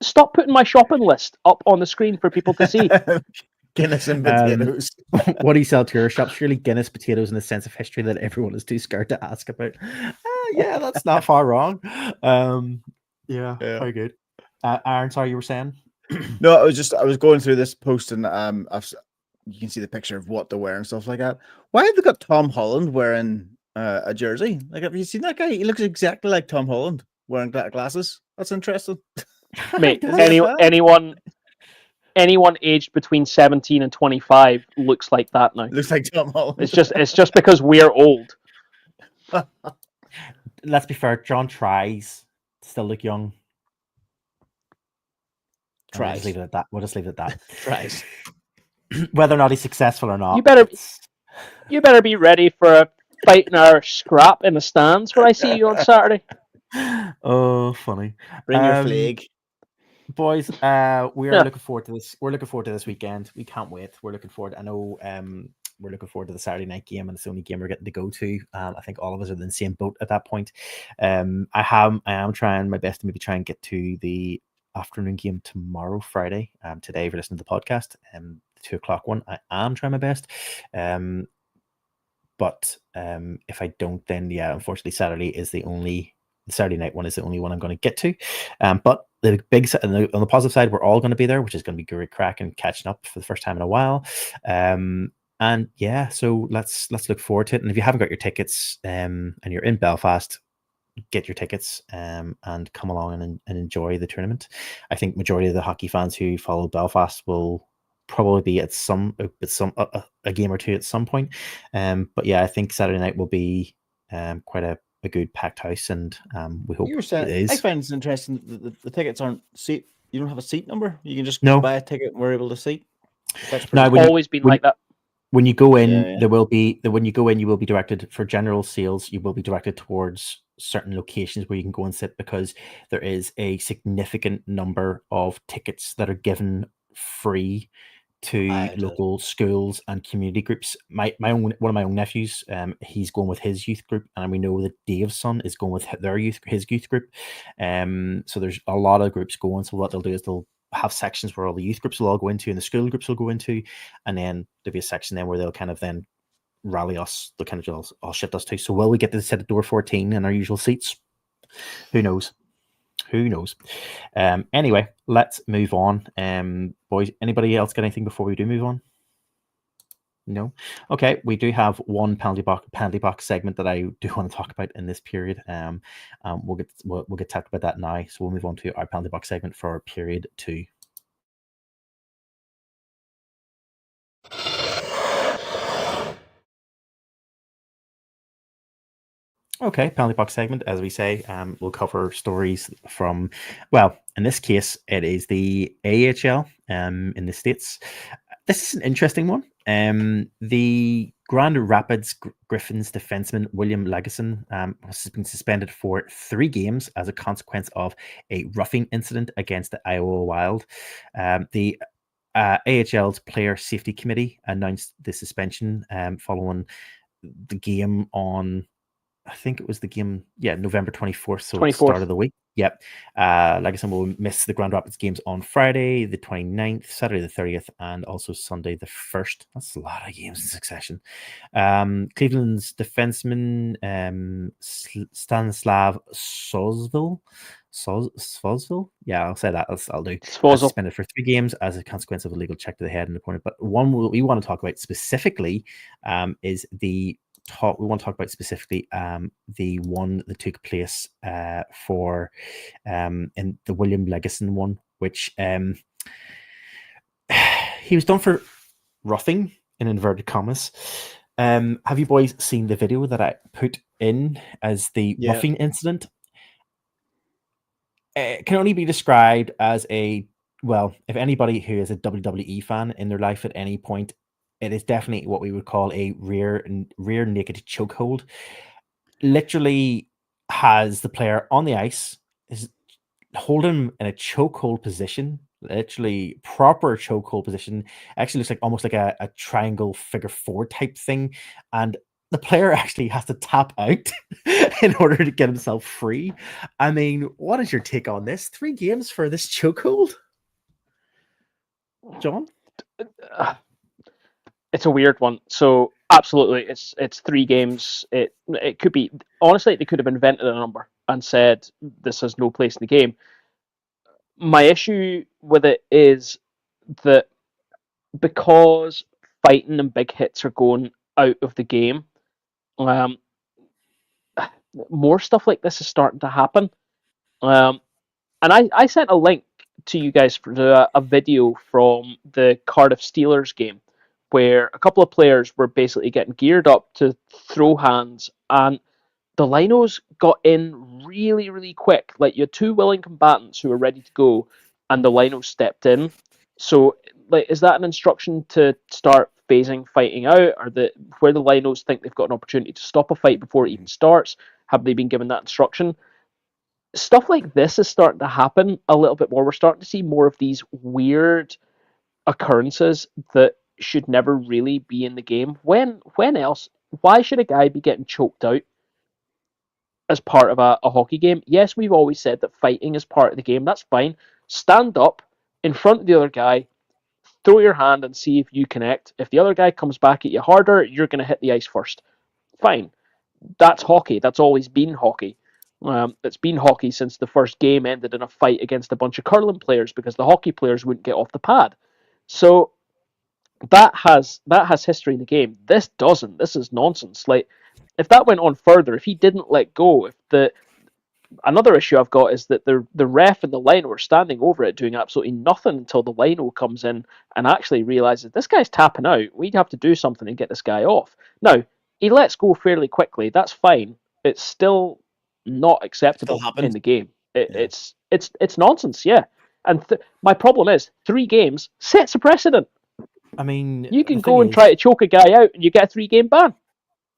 stop putting my shopping list up on the screen for people to see. Guinness and potatoes. What do you sell to your shop? Surely Guinness potatoes in the sense of history that everyone is too scared to ask about. Yeah, that's not far wrong. Very good. Aaron, sorry, you were saying? No, I was going through this post, and you can see the picture of what they're wearing and stuff like that. Why have they got Tom Holland wearing a jersey? Like, have you seen that guy? He looks exactly like Tom Holland wearing glasses. That's interesting. Mate, anyone aged between 17 and 25 looks like that now. Looks like Tom Holland. It's just because we're old. Let's be fair. John tries to still look young. We'll just leave it at that. Tries. Whether or not he's successful or not. You better be ready for a Fighting Irish scrap in the stands when I see you on Saturday. Oh, funny. Bring your flag. Boys, we are looking forward to this. We're looking forward to this weekend. We can't wait. We're looking forward. I know we're looking forward to the Saturday night game, and it's the only game we're getting to go to. I think all of us are in the same boat at that point. I am trying my best to maybe try and get to the afternoon game tomorrow, Friday. Today, if you're listening to the podcast, the 2:00 one. I am trying my best. But if I don't, then unfortunately Saturday is the only the Saturday night one is the only one I'm going to get to. But the big on the positive side, we're all going to be there, which is going to be great crack and catching up for the first time in a while. And yeah, so let's look forward to it. And if you haven't got your tickets and you're in Belfast, get your tickets and come along and enjoy the tournament. I think majority of the hockey fans who follow Belfast will probably be at a game or two at some point. But yeah, I think Saturday night will be quite a good packed house, and we hope it is. I find it's interesting that the tickets aren't seat. You don't have a seat number. You can just No. buy a ticket and we're able to seat. That's always been like that. When you go in, there will be when you go in, you will be directed for general sales. You will be directed towards certain locations where you can go and sit, because there is a significant number of tickets that are given free to local schools and community groups. One of my own nephews, he's going with his youth group, and we know that Dave's son is going with his youth group. So there's a lot of groups going. So what they'll do is they'll have sections where all the youth groups will all go into and the school groups will go into, and then there'll be a section then where they'll kind of then rally us, they'll kind of all shift us to. So will we get to sit at door 14 in our usual seats? Who knows? Anyway, let's move on. Boys, anybody else got anything before we do move on? No. Okay, we do have one penalty box segment that I do want to talk about in this period. We'll get talked about that now. So we'll move on to our penalty box segment for period 2. Okay, penalty box segment, as we say, we'll cover stories from, well, in this case, it is the EIHL in the States. This is an interesting one. The Grand Rapids Griffins defenseman William Legason has been suspended for 3 games as a consequence of a roughing incident against the Iowa Wild. The AHL's Player Safety Committee announced the suspension following the game on, I think it was the game, November 24th, so 24th. Start of the week. Yep. Legason will miss the Grand Rapids games on Friday, the 29th, Saturday, the 30th, and also Sunday, the 1st. That's a lot of games in succession. Cleveland's defenseman, Stanislav Svozil. Yeah, I'll say that. I'll do. Suspended for 3 games as a consequence of a legal check to the head and opponent. But one we want to talk about specifically is we want to talk about specifically the one that took place for in the William Legason one, which he was done for roughing in inverted commas. Have you boys seen the video that I put in as the roughing incident? It can only be described as if anybody who is a WWE fan in their life at any point, it is definitely what we would call a rear naked chokehold. Literally has the player on the ice, is holding him in a chokehold position, literally proper chokehold position. Actually looks like almost like a triangle figure 4 type thing. And the player actually has to tap out in order to get himself free. I mean, what is your take on this? 3 games for this chokehold? John? It's a weird one. So absolutely, it's 3 games. It could be, honestly, they could have invented a number and said this has no place in the game. My issue with it is that because fighting and big hits are going out of the game, more stuff like this is starting to happen. And I sent a link to you guys for a video from the Cardiff Steelers game, where a couple of players were basically getting geared up to throw hands, and the linos got in really, really quick. Like, you had 2 willing combatants who were ready to go, and the linos stepped in. So, like, is that an instruction to start phasing fighting out, or where the linos think they've got an opportunity to stop a fight before it even starts? Have they been given that instruction? Stuff like this is starting to happen a little bit more. We're starting to see more of these weird occurrences that should never really be in the game. When else? Why should a guy be getting choked out as part of a hockey game? Yes, we've always said that fighting is part of the game. That's fine. Stand up in front of the other guy, throw your hand and see if you connect. If the other guy comes back at you harder, you're going to hit the ice first. Fine. That's hockey. That's always been hockey. It's been hockey since the first game ended in a fight against a bunch of curling players because the hockey players wouldn't get off the pad. So that has history in the game. This doesn't. This is nonsense. Like, if that went on further, if he didn't let go, if the another issue I've got is that the ref and the lino were standing over it doing absolutely nothing until the lino comes in and actually realizes this guy's tapping out. We'd have to do something and get this guy off. Now, he lets go fairly quickly. That's fine. It's still not acceptable in the game. It's nonsense, yeah. And my problem is 3 games sets a precedent. I mean, you can go and try to choke a guy out and you get a 3-game ban.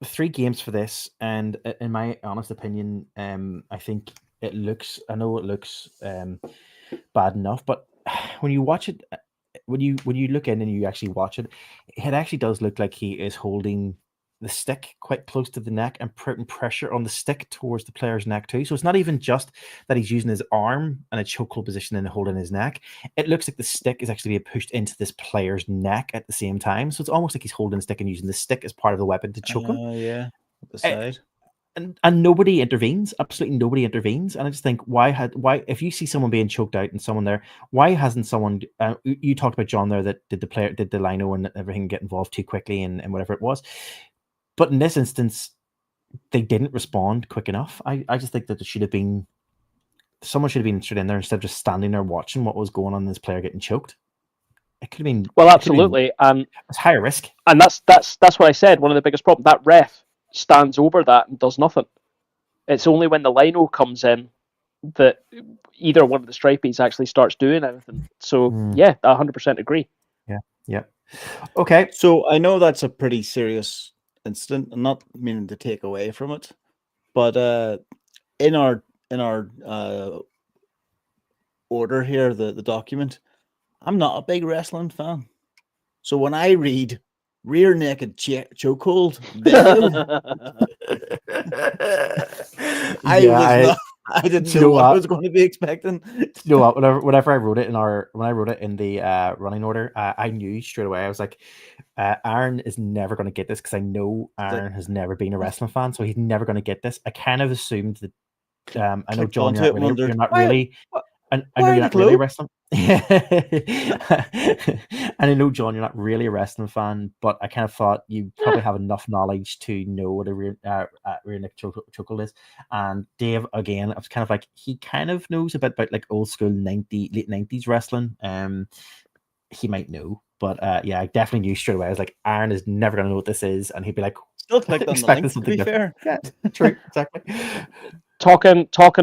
3 games for this, and in my honest opinion, I think it looks. I know it looks bad enough, but when you watch it, when you look in and you actually watch it, it actually does look like he is holding the stick quite close to the neck and putting pressure on the stick towards the player's neck too. So it's not even just that he's using his arm in a chokehold position and holding his neck. It looks like the stick is actually being pushed into this player's neck at the same time. So it's almost like he's holding the stick and using the stick as part of the weapon to choke him. Yeah, at the side. And nobody intervenes. Absolutely nobody intervenes. And I just think, why if you see someone being choked out and someone there, why hasn't someone? You talked about John there that did the lino and everything get involved too quickly and whatever it was. But in this instance, they didn't respond quick enough. I just think that there should have been someone should have been straight in there instead of just standing there watching what was going on. This player getting choked. It could have been absolutely, and it's higher risk. And that's what I said. One of the biggest problems, that ref stands over that and does nothing. It's only when the lino comes in that either one of the stripies actually starts doing anything. So yeah, I 100% agree. Yeah. Okay. So I know that's a pretty serious incident. I'm not meaning to take away from it, but in our order here, the document, I'm not a big wrestling fan. So when I read rear naked chokehold video, I didn't know what I was going to be expecting. You know what? Whenever I wrote it when I wrote it in the running order, I knew straight away. I was like, Aaron is never going to get this because I know Aaron has never been a wrestling fan, so he's never going to get this. I kind of assumed that. I know John, you're not really. And I know you're not really a wrestling. And I know, John, you're not really a wrestling fan, but I kind of thought you probably have enough knowledge to know what a rear neck chokehold is. And Dave, again, I was kind of like, he kind of knows about like old school late 90s wrestling. He might know, but yeah, I definitely knew straight away. I was like, Aaron is never going to know what this is, and he'd be like, still clicked on the link, to be fair. Yeah, true, exactly. Talking of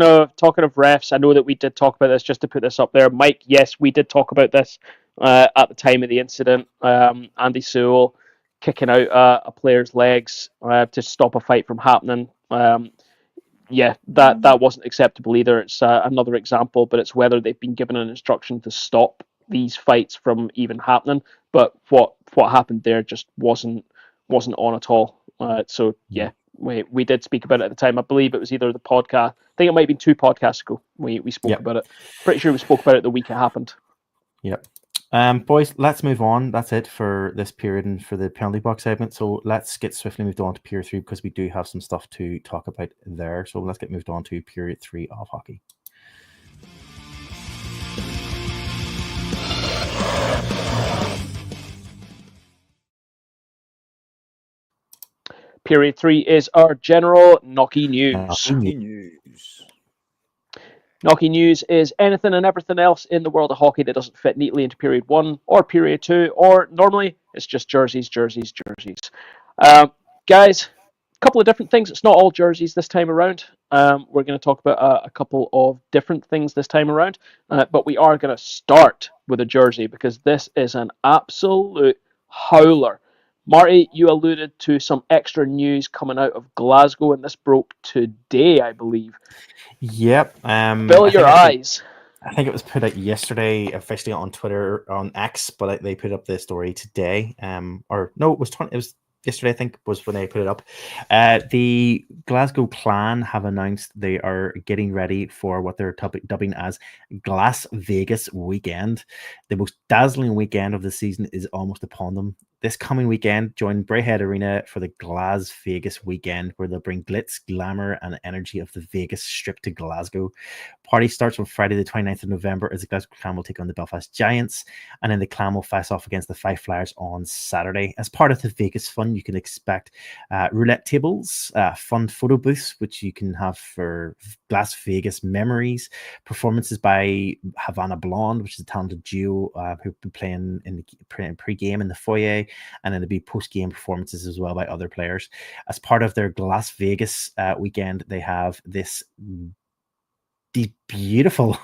refs, I know that we did talk about this, just to put this up there. Mike, yes, we did talk about this at the time of the incident. Andy Sewell kicking out a player's legs to stop a fight from happening. Yeah, that wasn't acceptable either. It's another example, but it's whether they've been given an instruction to stop these fights from even happening. But what happened there just wasn't on at all. So yeah. We did speak about it at the time. I believe it was either the podcast. I think it might have been 2 podcasts ago. We spoke about it. Pretty sure we spoke about it the week it happened. Yep. Boys, let's move on. That's it for this period and for the penalty box segment. So let's get swiftly moved on to period 3 because we do have some stuff to talk about there. So let's get moved on to period 3 of hockey. Period 3 is our general Knocky News. Knocky News is anything and everything else in the world of hockey that doesn't fit neatly into period 1 or period 2, or normally it's just jerseys. Guys, a couple of different things. It's not all jerseys this time around. We're going to talk about a couple of different things this time around, but we are going to start with a jersey because this is an absolute howler. Marty, you alluded to some extra news coming out of Glasgow, and this broke today, I believe. Yep. Bill, your eyes. I think it was put out yesterday, officially on Twitter, on X, but they put up the story today. Or no, it was yesterday, I think, was when they put it up. The Glasgow Clan have announced they are getting ready for what they're dubbing as Glass Vegas weekend. The most dazzling weekend of the season is almost upon them. this coming weekend, join Brayhead Arena for the Glas Vegas weekend, where they'll bring glitz, glamour, and energy of the Vegas Strip to Glasgow. Party starts on Friday, the 29th of November, as the Glasgow Clan will take on the Belfast Giants, and then the Clan will face off against the Five Flyers on Saturday. As part of the Vegas fun, you can expect roulette tables, fun photo booths, which you can have for Las Vegas memories, performances by Havana Blonde, which is a talented duo who've been playing in the pre-game in the foyer, and then there'll be post-game performances as well by other players. As part of their Las Vegas weekend, they have these beautiful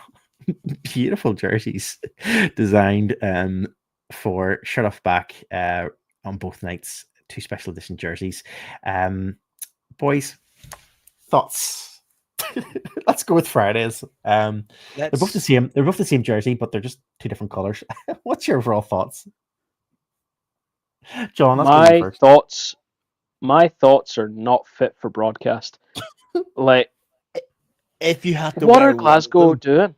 jerseys designed for shirt off back on both nights. 2 special edition jerseys. Boys, thoughts? Let's go with Fridays. They're both the same. They're both the same jersey, but they're just 2 different colors. What's your overall thoughts, John? My thoughts are not fit for broadcast. Like, if you had to, what are Glasgow doing?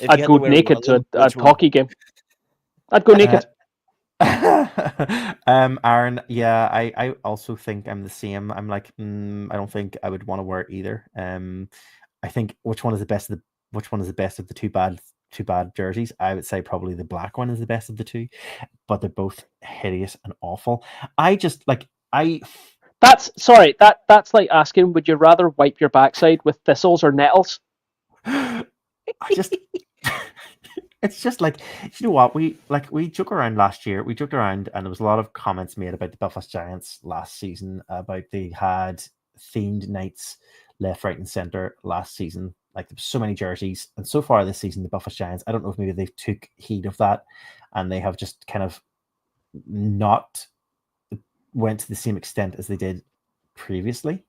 I'd go naked to a hockey game. I'd go naked. Aaron, yeah, I also think I'm the same. I'm like, I don't think I would want to wear it either. I think which one is the best of the two bad jerseys? I would say probably the black one is the best of the 2, but they're both hideous and awful. That's like asking, would you rather wipe your backside with thistles or nettles? It's just like, you know what, we joke around last year. We joked around, and there was a lot of comments made about the Belfast Giants last season about they had themed nights left, right, and center last season. Like, there were so many jerseys, and so far this season, the Belfast Giants, I don't know if maybe they've took heed of that, and they have just kind of not went to the same extent as they did previously,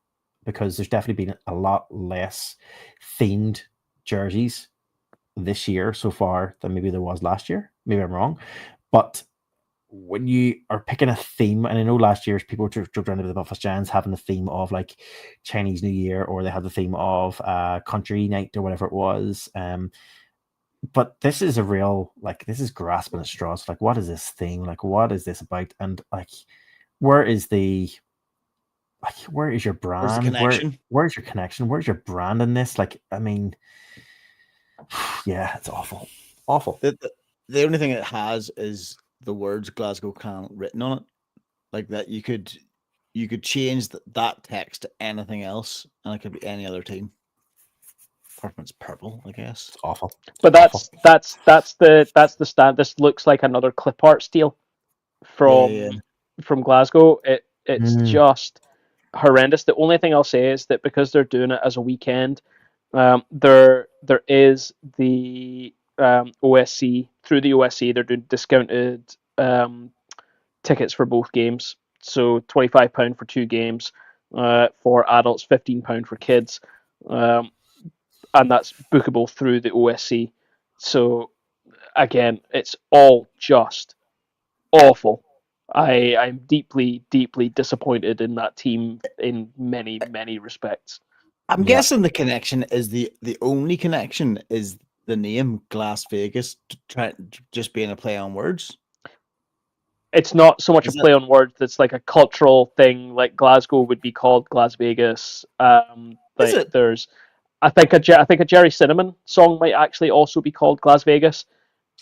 because there's definitely been a lot less themed jerseys this year so far than maybe there was last year. Maybe I'm wrong, but when you are picking a theme, and I know last year's people joked around about the Belfast Giants having the theme of like Chinese New Year, or they had the theme of country night or whatever it was. But this is a real, like, this is grasping at straws. Like, what is this theme? Like, what is this about? And like, where is your brand? Where's the connection? Where's your connection? Where's your brand in this? Like, I mean, yeah, it's awful. The only thing it has is the words Glasgow Clan written on it. Like, that you could change that text to anything else, and it could be any other team. Apart from it's purple, I guess. It's awful. But that's the stand. This looks like another clip art steal from Glasgow. It's just horrendous. The only thing I'll say is that because they're doing it as a weekend, there is the OSC. Through the OSC, they're doing discounted tickets for both games. So £25 for 2 games for adults, £15 for kids, and that's bookable through the OSC. So again, it's all just awful. I'm deeply, deeply disappointed in that team in many, many respects. I'm guessing the connection is the only connection is the name Glas Vegas, just being a play on words. It's not so much a play on words. It's like a cultural thing. Like, Glasgow would be called Glas Vegas. There's, I think a Jerry Cinnamon song might actually also be called Glas Vegas.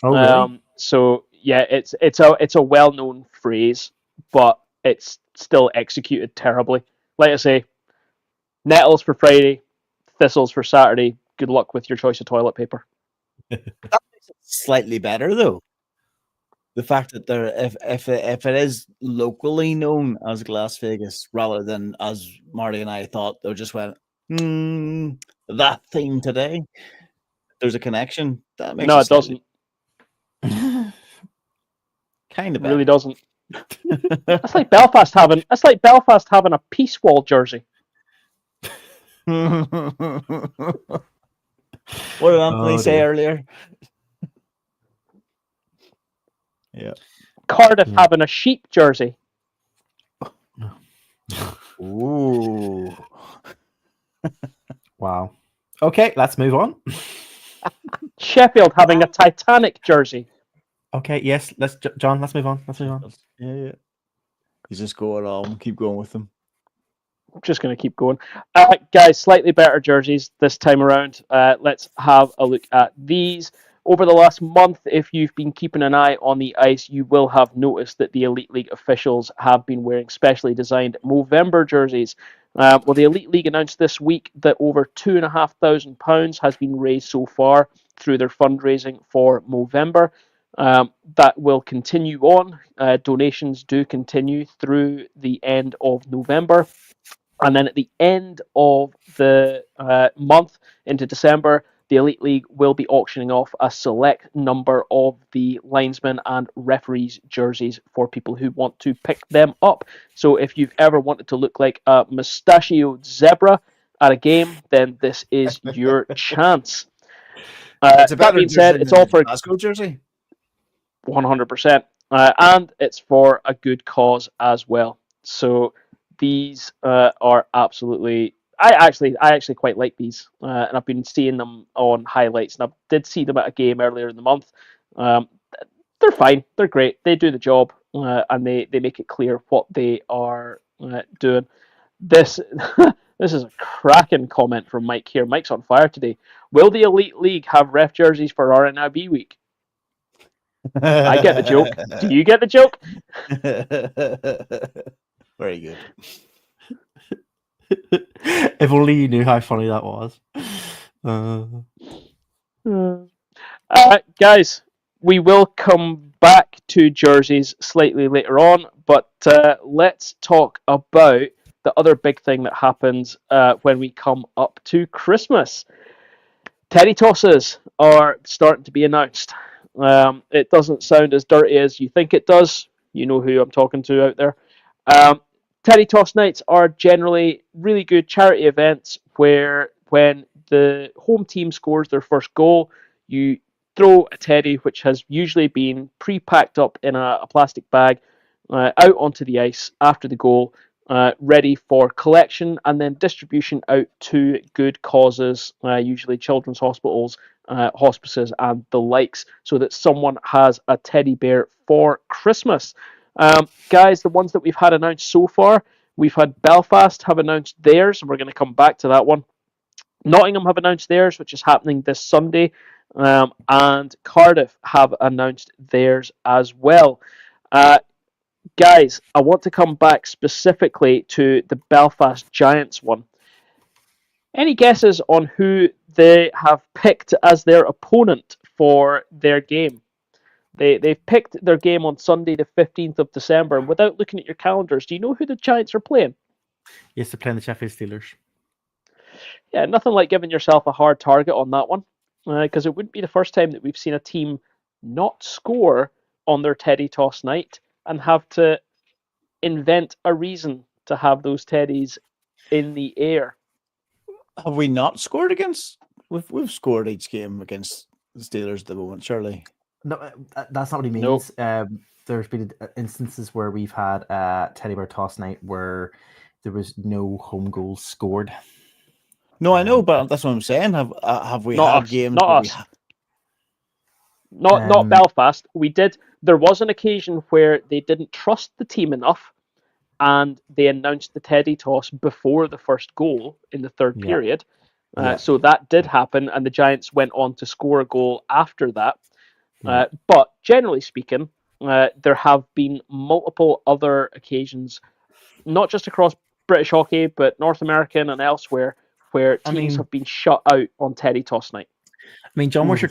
Oh, really? So yeah, it's a well-known phrase, but it's still executed terribly. Like I say, nettles for Friday, thistles for Saturday. Good luck with your choice of toilet paper. That makes it slightly better, though. The fact that if it is locally known as Glas Vegas, rather than, as Marty and I thought, they just went, that theme today. There's a connection. That makes it doesn't. Kind of really doesn't. That's like Belfast having a peace wall jersey. What did Anthony say earlier? Yeah. Cardiff having a sheep jersey. Ooh. Wow. Okay, let's move on. Sheffield having a Titanic jersey. Okay, yes. John. Let's move on. Yeah. He's just going on. Keep going with them. Just going to keep going. Guys, slightly better jerseys this time around. Let's have a look at these. Over the last month, if you've been keeping an eye on the ice, you will have noticed that the Elite League officials have been wearing specially designed Movember jerseys. Well, the Elite League announced this week that over £2,500 has been raised so far through their fundraising for Movember. That will continue on. Donations do continue through the end of November. And then at the end of the month into December, the Elite League will be auctioning off a select number of the linesmen and referees' jerseys for people who want to pick them up. So if you've ever wanted to look like a mustachioed zebra at a game, then this is your chance. It's a That better being jersey said, than it's all the for Glasgow jersey. 100%. And it's for a good cause as well. So these are absolutely. I actually quite like these, and I've been seeing them on highlights, and I did see them at a game earlier in the month. Um, they're fine. They're great. They do the job, and they make it clear what they are doing. This this is a cracking comment from Mike here. Mike's on fire today. Will the Elite League have ref jerseys for RNIB week? I get the joke. Do you get the joke? Very good. If only you knew how funny that was. Guys, we will come back to jerseys slightly later on, but let's talk about the other big thing that happens when we come up to Christmas. Teddy tosses are starting to be announced. It doesn't sound as dirty as you think it does. You know who I'm talking to out there. Teddy toss nights are generally really good charity events where when the home team scores their first goal, you throw a teddy, which has usually been pre-packed up in a plastic bag, out onto the ice after the goal, ready for collection and then distribution out to good causes, usually children's hospitals, hospices, and the likes, so that someone has a teddy bear for Christmas. Guys, the ones that we've had announced so far, we've had Belfast have announced theirs, and we're going to come back to that one. Nottingham have announced theirs, which is happening this Sunday, and Cardiff have announced theirs as well. Guys, I want to come back specifically to the Belfast Giants one. Any guesses on who they have picked as their opponent for their game? They've picked their game on Sunday, the 15th of December, and without looking at your calendars, do you know who the Giants are playing? Yes, they're playing the Sheffield Steelers. Yeah, nothing like giving yourself a hard target on that one, because it wouldn't be the first time that we've seen a team not score on their Teddy toss night and have to invent a reason to have those teddies in the air. Have we not scored against? We've scored each game against the Steelers at the moment, surely. No, that's not what he means. Nope. There's been instances where we've had a teddy bear toss night where there was no home goals scored. No, I know, but that's what I'm saying. Have we not had us, games? Not us. Not Belfast. We did. There was an occasion where they didn't trust the team enough, and they announced the teddy toss before the first goal in the third period. So that did happen, and the Giants went on to score a goal after that. But generally speaking, there have been multiple other occasions, not just across British hockey, but North American and elsewhere, where teams have been shut out on teddy toss night. I mean, John, where's your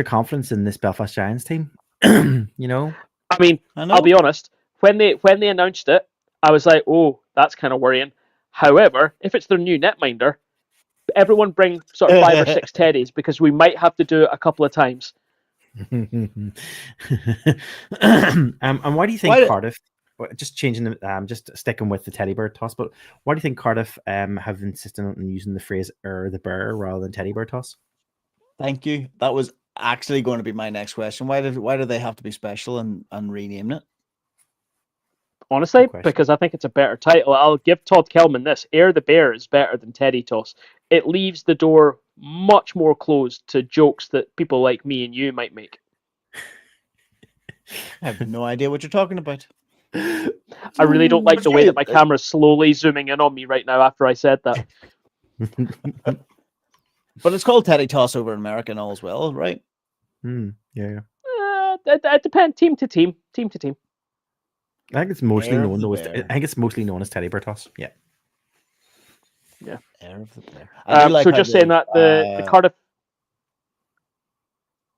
confidence in this Belfast Giants team? You know? I mean, I'll be honest. When they announced it, I was like, oh, that's kind of worrying. However, if it's their new netminder, everyone bring sort of 5 or 6 teddies, because we might have to do it a couple of times. And why do you think Cardiff, just changing the, just sticking with the teddy bear toss, but why do you think Cardiff have insisted on using the phrase the bear rather than teddy bear toss? Thank you. That was actually going to be my next question. Why do they have to be special and rename it? Honestly, because I think it's a better title. I'll give Todd Kelman this. Air the Bear is better than Teddy Toss. It leaves the door much more closed to jokes that people like me and you might make. I have no idea what you're talking about. I really don't like But the way yeah, that my camera's slowly zooming in on me right now after I said that. But it's called Teddy Toss over in America and all as well, right? Yeah. It depends, team to team. I think it's mostly Heir of known the though as bear. I think it's mostly known as teddy bear toss. Yeah. Heir of the bear. I do like So how just saying that the Cardiff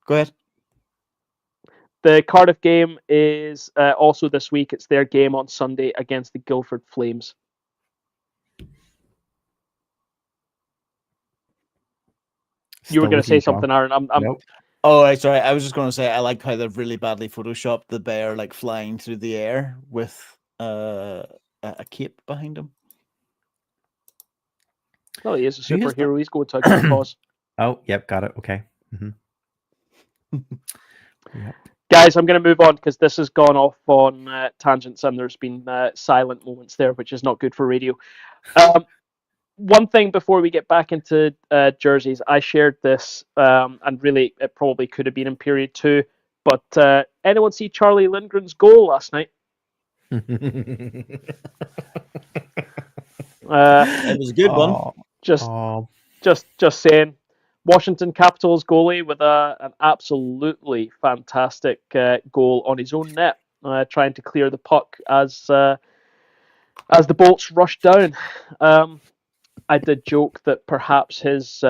Go ahead. the Cardiff game is also this week. It's their game on Sunday against the Guildford Flames. You were going to say something, Aaron. I'm Nope. Oh, right, sorry. I was just going to say I like how they've really badly photoshopped the bear like flying through the air with a cape behind him. Oh, he is a Who is superhero. He's going to a good cause. Oh, yep, got it. Okay. Yep. Guys, I'm going to move on because this has gone off on tangents and there's been silent moments there, which is not good for radio. One thing before we get back into jerseys, I shared this, and really it probably could have been in period 2, but anyone see Charlie Lindgren's goal last night? It was a good one. Just saying, Washington Capitals goalie with an absolutely fantastic goal on his own net, trying to clear the puck as the Bolts rushed down. I did joke that perhaps his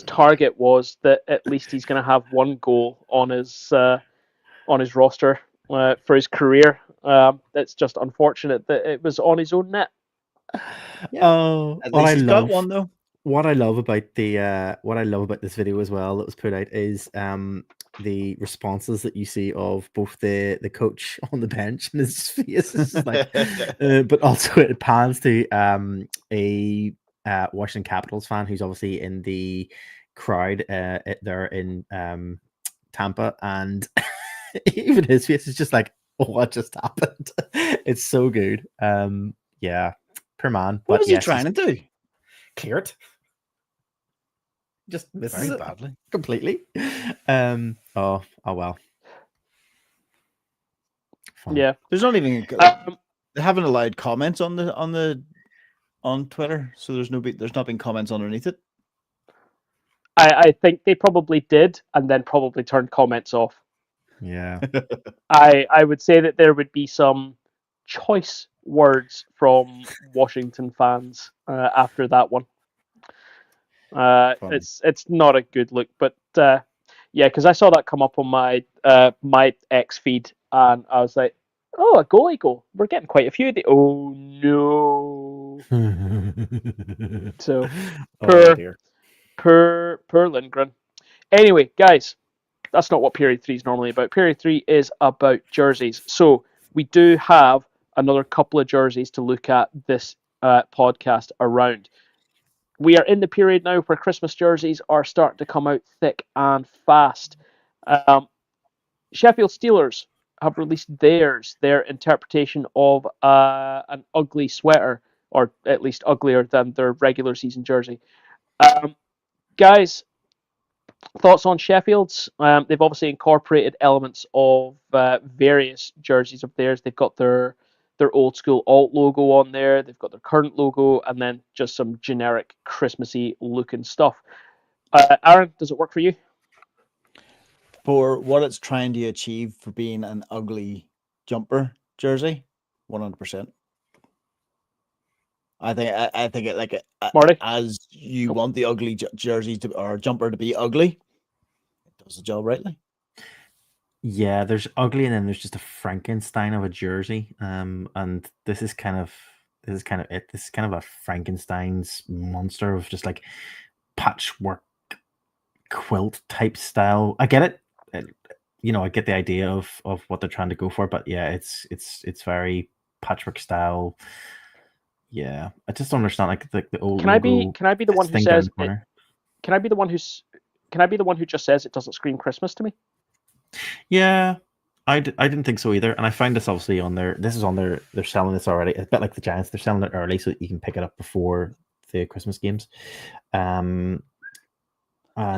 target was that at least he's going to have one goal on his roster for his career. It's just unfortunate that it was on his own net. Oh, At least he's got one though. What I love about this video as well that was put out is the responses that you see of both the coach on the bench and his face is like, but also it pans to a Washington Capitals fan who's obviously in the crowd there in Tampa, and even his face is just like, what just happened? It's so good. Yeah, per man. What was he trying to do? Clear it. Just misses Very it badly. completely. Oh well. Fun. Yeah, There's not even they haven't allowed comments on Twitter, so there's not been comments underneath it. I think they probably did, and then probably turned comments off. Yeah. I would say that there would be some choice words from Washington fans after that one. It's not a good look, but yeah, because I saw that come up on my my X feed, and I was like, oh, a goalie goal. We're getting quite a few. Oh no! So per Lindgren. Anyway, guys, that's not what period 3 is normally about. Period 3 is about jerseys. So we do have another couple of jerseys to look at this podcast around. We are in the period now where Christmas jerseys are starting to come out thick and fast. Sheffield Steelers have released their interpretation of an ugly sweater, or at least uglier than their regular season jersey. Guys, thoughts on Sheffield's? They've obviously incorporated elements of various jerseys of theirs. They've got their old school alt logo on there. They've got their current logo, and then just some generic Christmassy looking stuff. Aaron, does it work for you? For what it's trying to achieve for being an ugly jumper jersey, 100%. I think it like Marty? as you want the ugly jersey or jumper to be ugly, it does the job rightly. Yeah, there's ugly, and then there's just a Frankenstein of a jersey. And this is kind of it. This is kind of a Frankenstein's monster of just like patchwork quilt type style. I get it. I get the idea of what they're trying to go for, but yeah, it's very patchwork style. Yeah, I just don't understand like the old. Can I be the one who says? Can I be the one who just says it doesn't scream Christmas to me? Yeah, I didn't think so either, and I find this obviously on their. This is on their. They're selling this already. It's a bit like the Giants. They're selling it early so that you can pick it up before the Christmas games. I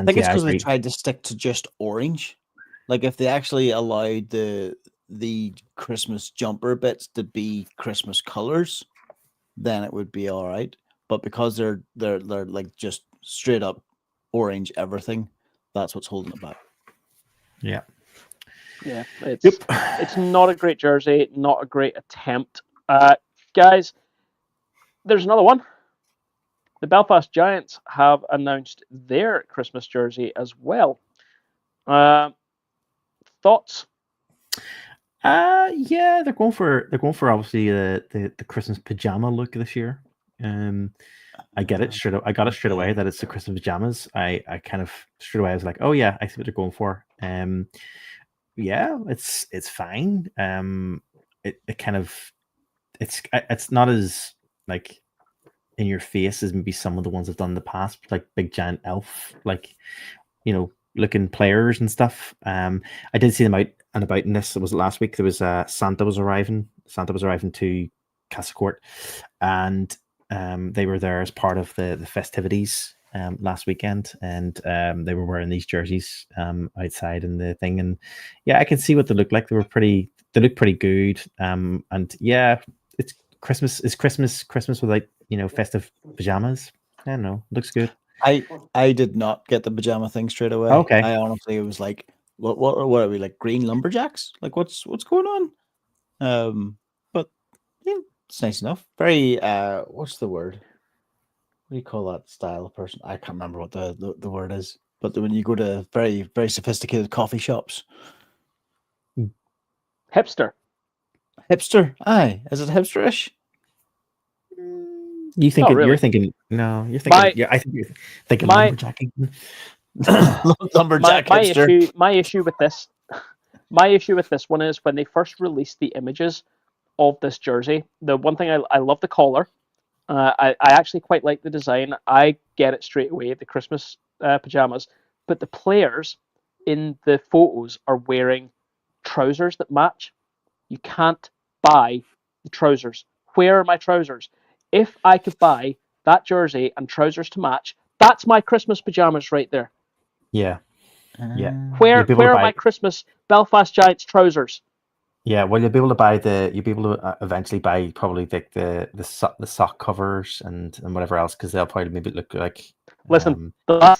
think it's because they tried to stick to just orange. Like if they actually allowed the Christmas jumper bits to be Christmas colors, then it would be all right. But because they're like just straight up orange everything, that's what's holding it back. Yeah. Yeah, it's not a great jersey, not a great attempt. Guys, there's another one. The Belfast Giants have announced their Christmas jersey as well. Thoughts? Yeah, they're going for obviously the Christmas pajama look this year. I get it straight. I got it straight away that it's the Christmas pajamas. I kind of straight away I was like, oh yeah, I see what they're going for. Yeah, it's fine. It kind of it's not as like in your face as maybe some of the ones I've done in the past, like big giant elf, like looking players and stuff. I did see them out and about in this. It was last week. There was Santa was arriving. Santa was arriving to Castlecourt, and they were there as part of the festivities last weekend, and they were wearing these jerseys outside in the thing. And yeah, I can see what they look like. They look pretty good. And yeah, it's Christmas. Is Christmas without festive pajamas? I don't know. Looks good. I did not get the pajama thing straight away. Okay. I honestly was like, what are we, like green lumberjacks? Like what's going on? But yeah, it's nice enough. Very what's the word? What do you call that style of person? I can't remember what the word is. But when you go to very, very sophisticated coffee shops. Hipster. Hipster. Aye. Is it hipsterish? You think Not really. you're thinking no, you're thinking I think you're thinking lumberjacking. Lumberjack hipster. My issue with this one is when they first released the images of this jersey, the one thing I love the collar. I actually quite like the design. I get it straight away, the Christmas pajamas. But the players in the photos are wearing trousers that match. You can't buy the trousers. Where are my trousers? If I could buy that jersey and trousers to match, that's my Christmas pajamas right there. Yeah. Where are my Christmas Belfast Giants trousers? Yeah, well, you'll be able to eventually buy probably the sock covers and whatever else, because they'll probably maybe look like. Listen, the last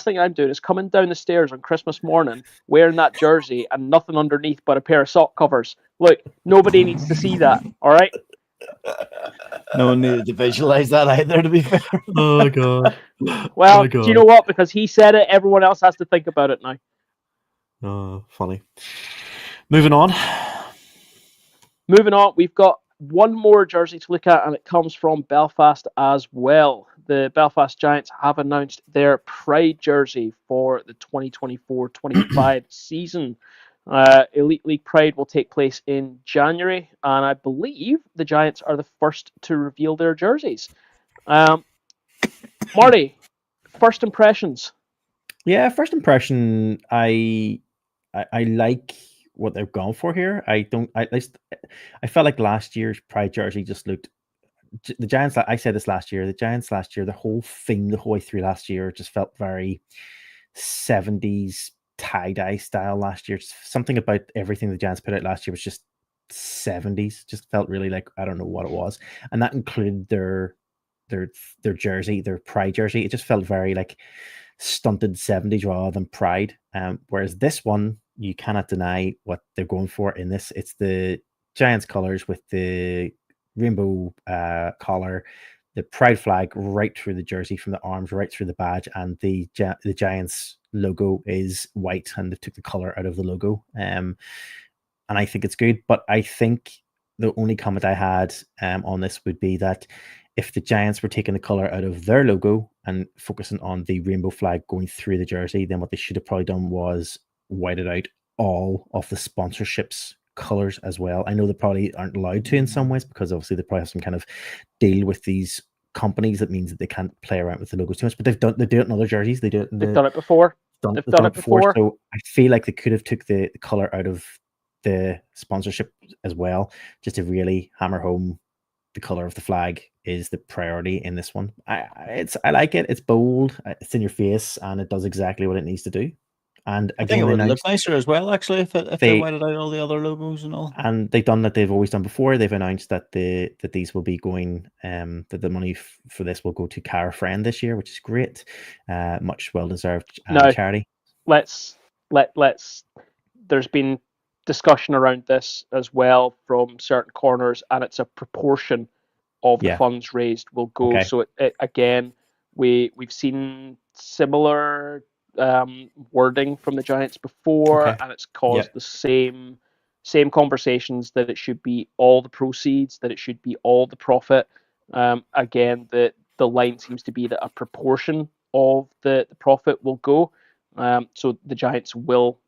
thing I'm doing is coming down the stairs on Christmas morning wearing that jersey and nothing underneath but a pair of sock covers. Look, nobody needs to see that. All right. No one needed to visualize that either, to be fair. Oh god. Well, do you know what? Because he said it, everyone else has to think about it now. Oh, funny. Moving on, we've got one more jersey to look at, and it comes from Belfast as well. The Belfast Giants have announced their Pride jersey for the 2024-25 season. Elite League Pride will take place in January, and I believe the Giants are the first to reveal their jerseys. Marty, first impressions? Yeah, first impression. I like what they've gone for here. I felt like last year's Pride jersey just looked. The Giants. I said this last year. The Giants last year, the whole thing, the whole way through last year, just felt very 70s tie-dye style last year. Something about everything the Giants put out last year was just 70s. Just felt really like I don't know what it was, and that included their jersey, their Pride jersey. It just felt very like stunted 70s rather than Pride. Whereas this one, you cannot deny what they're going for in this. It's the Giants colors with the rainbow collar, the Pride flag right through the jersey, from the arms right through the badge, and the Giants logo is white, and they took the color out of the logo. And I think it's good, but I think the only comment I had on this would be that if the Giants were taking the color out of their logo and focusing on the rainbow flag going through the jersey, then what they should have probably done was whited out all of the sponsorships colors as well. I know they probably aren't allowed to in some ways, because obviously they probably have some kind of deal with these companies that means that they can't play around with the logos too much. But they do it in other jerseys. They've done it before. They've done it before. So I feel like they could have took the color out of the sponsorship as well, just to really hammer home the color of the flag is the priority in this one. I like it. It's bold. It's in your face, and it does exactly what it needs to do. And I think again, it they would look announced nicer as well, actually, if they they whited out all the other logos and all. and they've done that they've always done before. They've announced that these will be going that the money for this will go to Cara Friend this year, which is great. Much well deserved Now, charity. let's there's been discussion around this as well from certain corners, and it's a proportion of the Yeah. funds raised will go. Okay. So it again, we've seen similar wording from the Giants before, Okay. and it's caused the same conversations that it should be all the proceeds, that it should be all the profit. Again, the line seems to be that a proportion of the profit will go. So the Giants will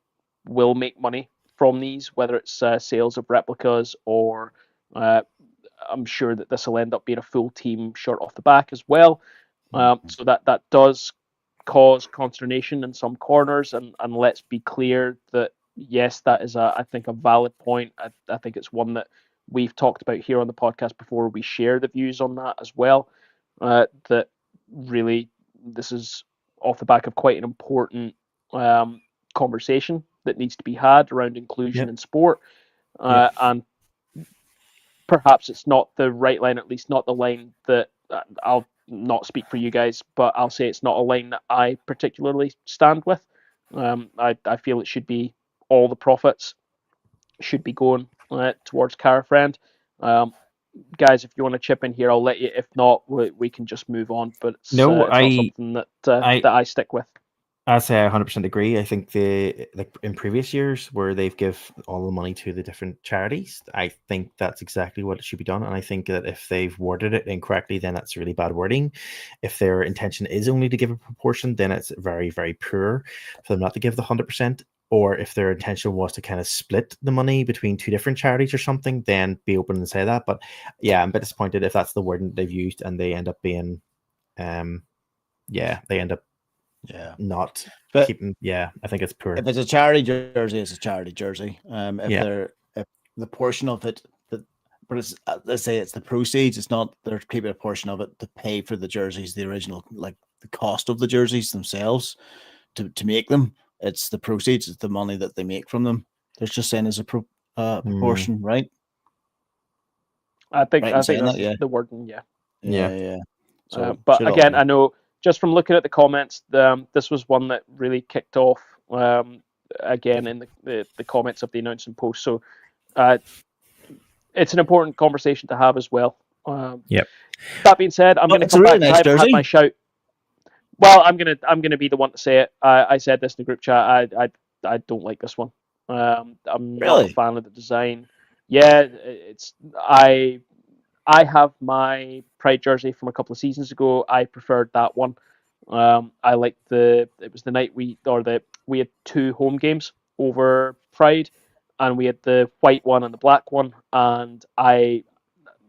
make money from these, whether it's sales of replicas or I'm sure that this will end up being a full team shirt off the back as well. So that does cause consternation in some corners, and let's be clear that yes, that is I think a valid point. I think it's one that we've talked about here on the podcast before. We share the views on that as well. That really this is off the back of quite an important conversation that needs to be had around inclusion in sport, and perhaps it's not the right line, at least not the line that I'll not speak for you guys, but I'll say it's not a line that I particularly stand with. I feel it should be all the profits should be going towards Cara Friend. Guys, if you want to chip in here, I'll let you. If not, we can just move on. But it's not something that that I stick with. I say I 100% agree. I think like in previous years where they've give all the money to the different charities, I think that's exactly what it should be done. And I think that if they've worded it incorrectly, then that's really bad wording. If their intention is only to give a proportion, then it's very, very poor for them not to give the 100%. Or if their intention was to kind of split the money between two different charities or something, then be open and say that. But yeah, I'm a bit disappointed if that's the wording they've used and they end up being, they end up not keeping. Yeah, I think it's poor. If it's a charity jersey, it's a charity jersey. If the portion of it but it's let's say it's the proceeds, it's not they're keeping a portion of it to pay for the jerseys, the original, like the cost of the jerseys themselves to make them. It's the proceeds, it's the money that they make from them. They're just saying as a proportion, right? I think right that's that, the wording, yeah. So, but again, I know just from looking at the comments, this was one that really kicked off again in the comments of the announcement post. So it's an important conversation to have as well. That being said, I'm going to come back. I've had my shout. Well, I'm gonna be the one to say it. I said this in the group chat. I don't like this one. I'm not a fan of the design. Yeah, I have my Pride jersey from a couple of seasons ago. I preferred that one. I liked it was the night we had two home games over Pride, and we had the white one and the black one. And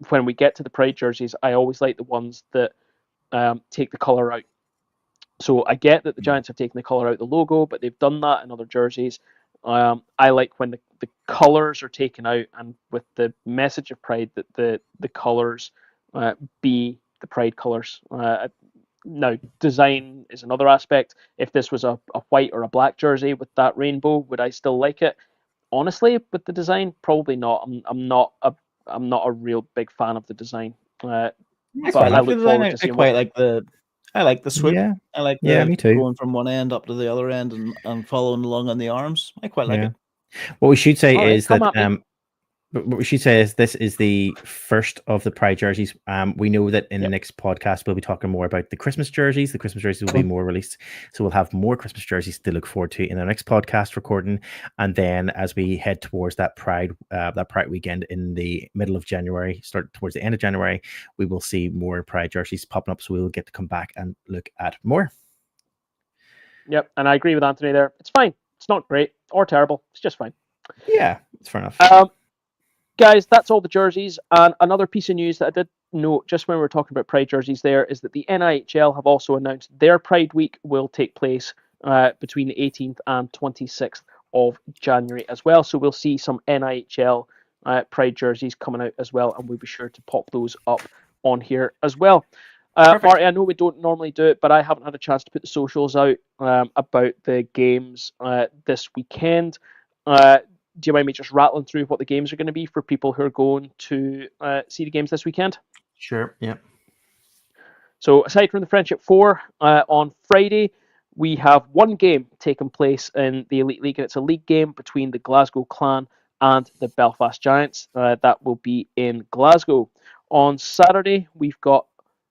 when we get to the Pride jerseys, I always like the ones that take the colour out. So I get that the Giants have taken the colour out of the logo, but they've done that in other jerseys. I like when the colours are taken out, and with the message of Pride that the colours be the Pride colours. Now, design is another aspect. If this was a white or a black jersey with that rainbow, would I still like it? Honestly, with the design, probably not. I'm not a real big fan of the design. But I look forward to seeing I like the swoop. Yeah. I like me too. Going from one end up to the other end and following along on the arms. I quite like it. What we should say is that what we should say is this is the first of the Pride jerseys. We know that in the next podcast we'll be talking more about the Christmas jerseys. The Christmas jerseys will be more released, so we'll have more Christmas jerseys to look forward to in our next podcast recording. And then as we head towards that Pride weekend in the middle of January, start towards the end of January, we will see more Pride jerseys popping up. So we'll get to come back and look at more. Yep, and I agree with Anthony there. It's fine. It's not great or terrible. It's just fine. Yeah, it's fair enough. Guys, that's all the jerseys. And another piece of news that I did note just when we were talking about Pride jerseys there is that the EIHL have also announced their Pride Week will take place between the 18th and 26th of January as well. So we'll see some EIHL Pride jerseys coming out as well, and we'll be sure to pop those up on here as well. Marty, I know we don't normally do it, but I haven't had a chance to put the socials out about the games this weekend. Do you mind me just rattling through what the games are going to be for people who are going to see the games this weekend? Sure. Yeah. So aside from the Friendship 4, on Friday, we have one game taking place in the Elite League, and it's a league game between the Glasgow Clan and the Belfast Giants. That will be in Glasgow. On Saturday, we've got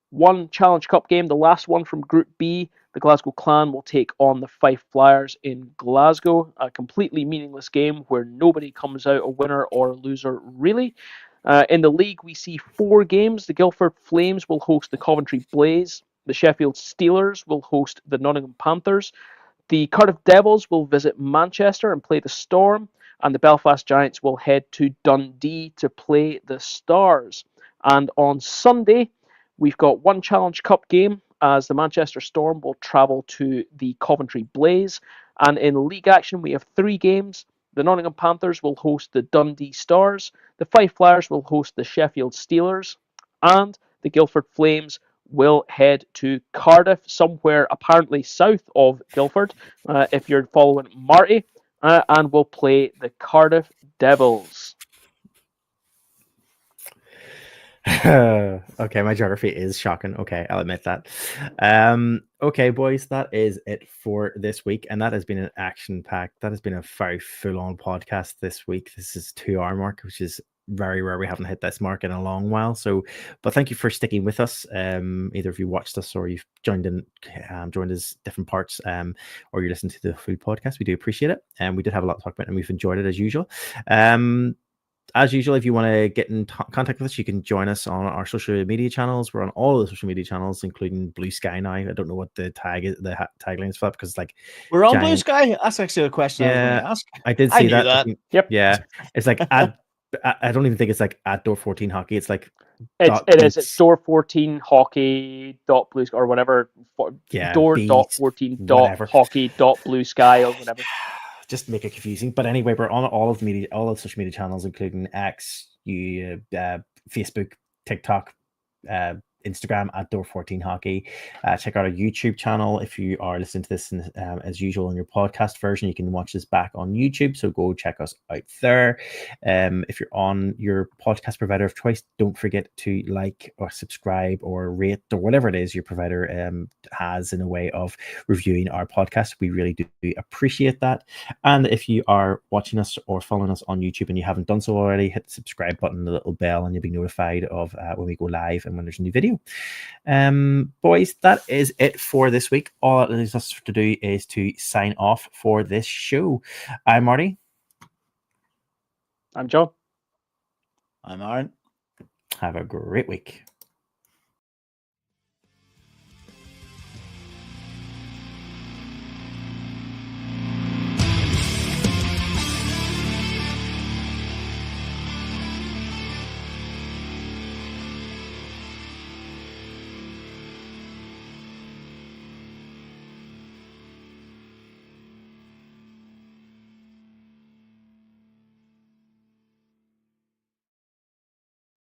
one Challenge Cup game, the last one from Group B. The Glasgow Clan will take on the Fife Flyers in Glasgow, a completely meaningless game where nobody comes out a winner or a loser, really. In the league, we see 4 games. The Guildford Flames will host the Coventry Blaze. The Sheffield Steelers will host the Nottingham Panthers. The Cardiff Devils will visit Manchester and play the Storm. And the Belfast Giants will head to Dundee to play the Stars. And on Sunday, we've got one Challenge Cup game as the Manchester Storm will travel to the Coventry Blaze. And in league action, we have 3 games. The Nottingham Panthers will host the Dundee Stars. The Fife Flyers will host the Sheffield Steelers. And the Guildford Flames will head to Cardiff, somewhere apparently south of Guildford, if you're following Marty, and will play the Cardiff Devils. Okay, my geography is shocking. Okay, I'll admit that. Okay, boys, that is it for this week, and that has been an action-packed. That has been a very full-on podcast this week. This is 2-hour mark, which is very rare. We haven't hit this mark in a long while. So, but thank you for sticking with us. Either if you watched us or you've joined us different parts, or you're listening to the full podcast, we do appreciate it. And we did have a lot to talk about, and we've enjoyed it as usual. As usual, if you want to get in contact with us, you can join us on our social media channels. We're on all the social media channels, including Blue Sky now. I don't know what the tagline is for that, because like we're on Blue Sky. That's actually a question I was going to ask. I did see that. Yep. Yeah, it's like I don't even think it's like at Door 14 Hockey. It's like it's Door 14 Hockey .blue or whatever. Door 14 Hockey .blue sky or whatever. Just make it confusing. But anyway, we're on all of the social media channels, including X, Facebook, TikTok, Instagram at Door 14 Hockey. Check out our YouTube channel. If you are listening to this as usual in your podcast version, you can watch this back on YouTube, so go check us out there. If you're on your podcast provider of choice, don't forget to like or subscribe or rate or whatever it is your provider has in a way of reviewing our podcast. We really do appreciate that. And if you are watching us or following us on YouTube and you haven't done so already, hit the subscribe button, the little bell, and you'll be notified of when we go live and when there's a new video. Boys, that is it for this week. All it leaves us to do is to sign off for this show. I'm Marty. I'm John. I'm Aaron. Have a great week.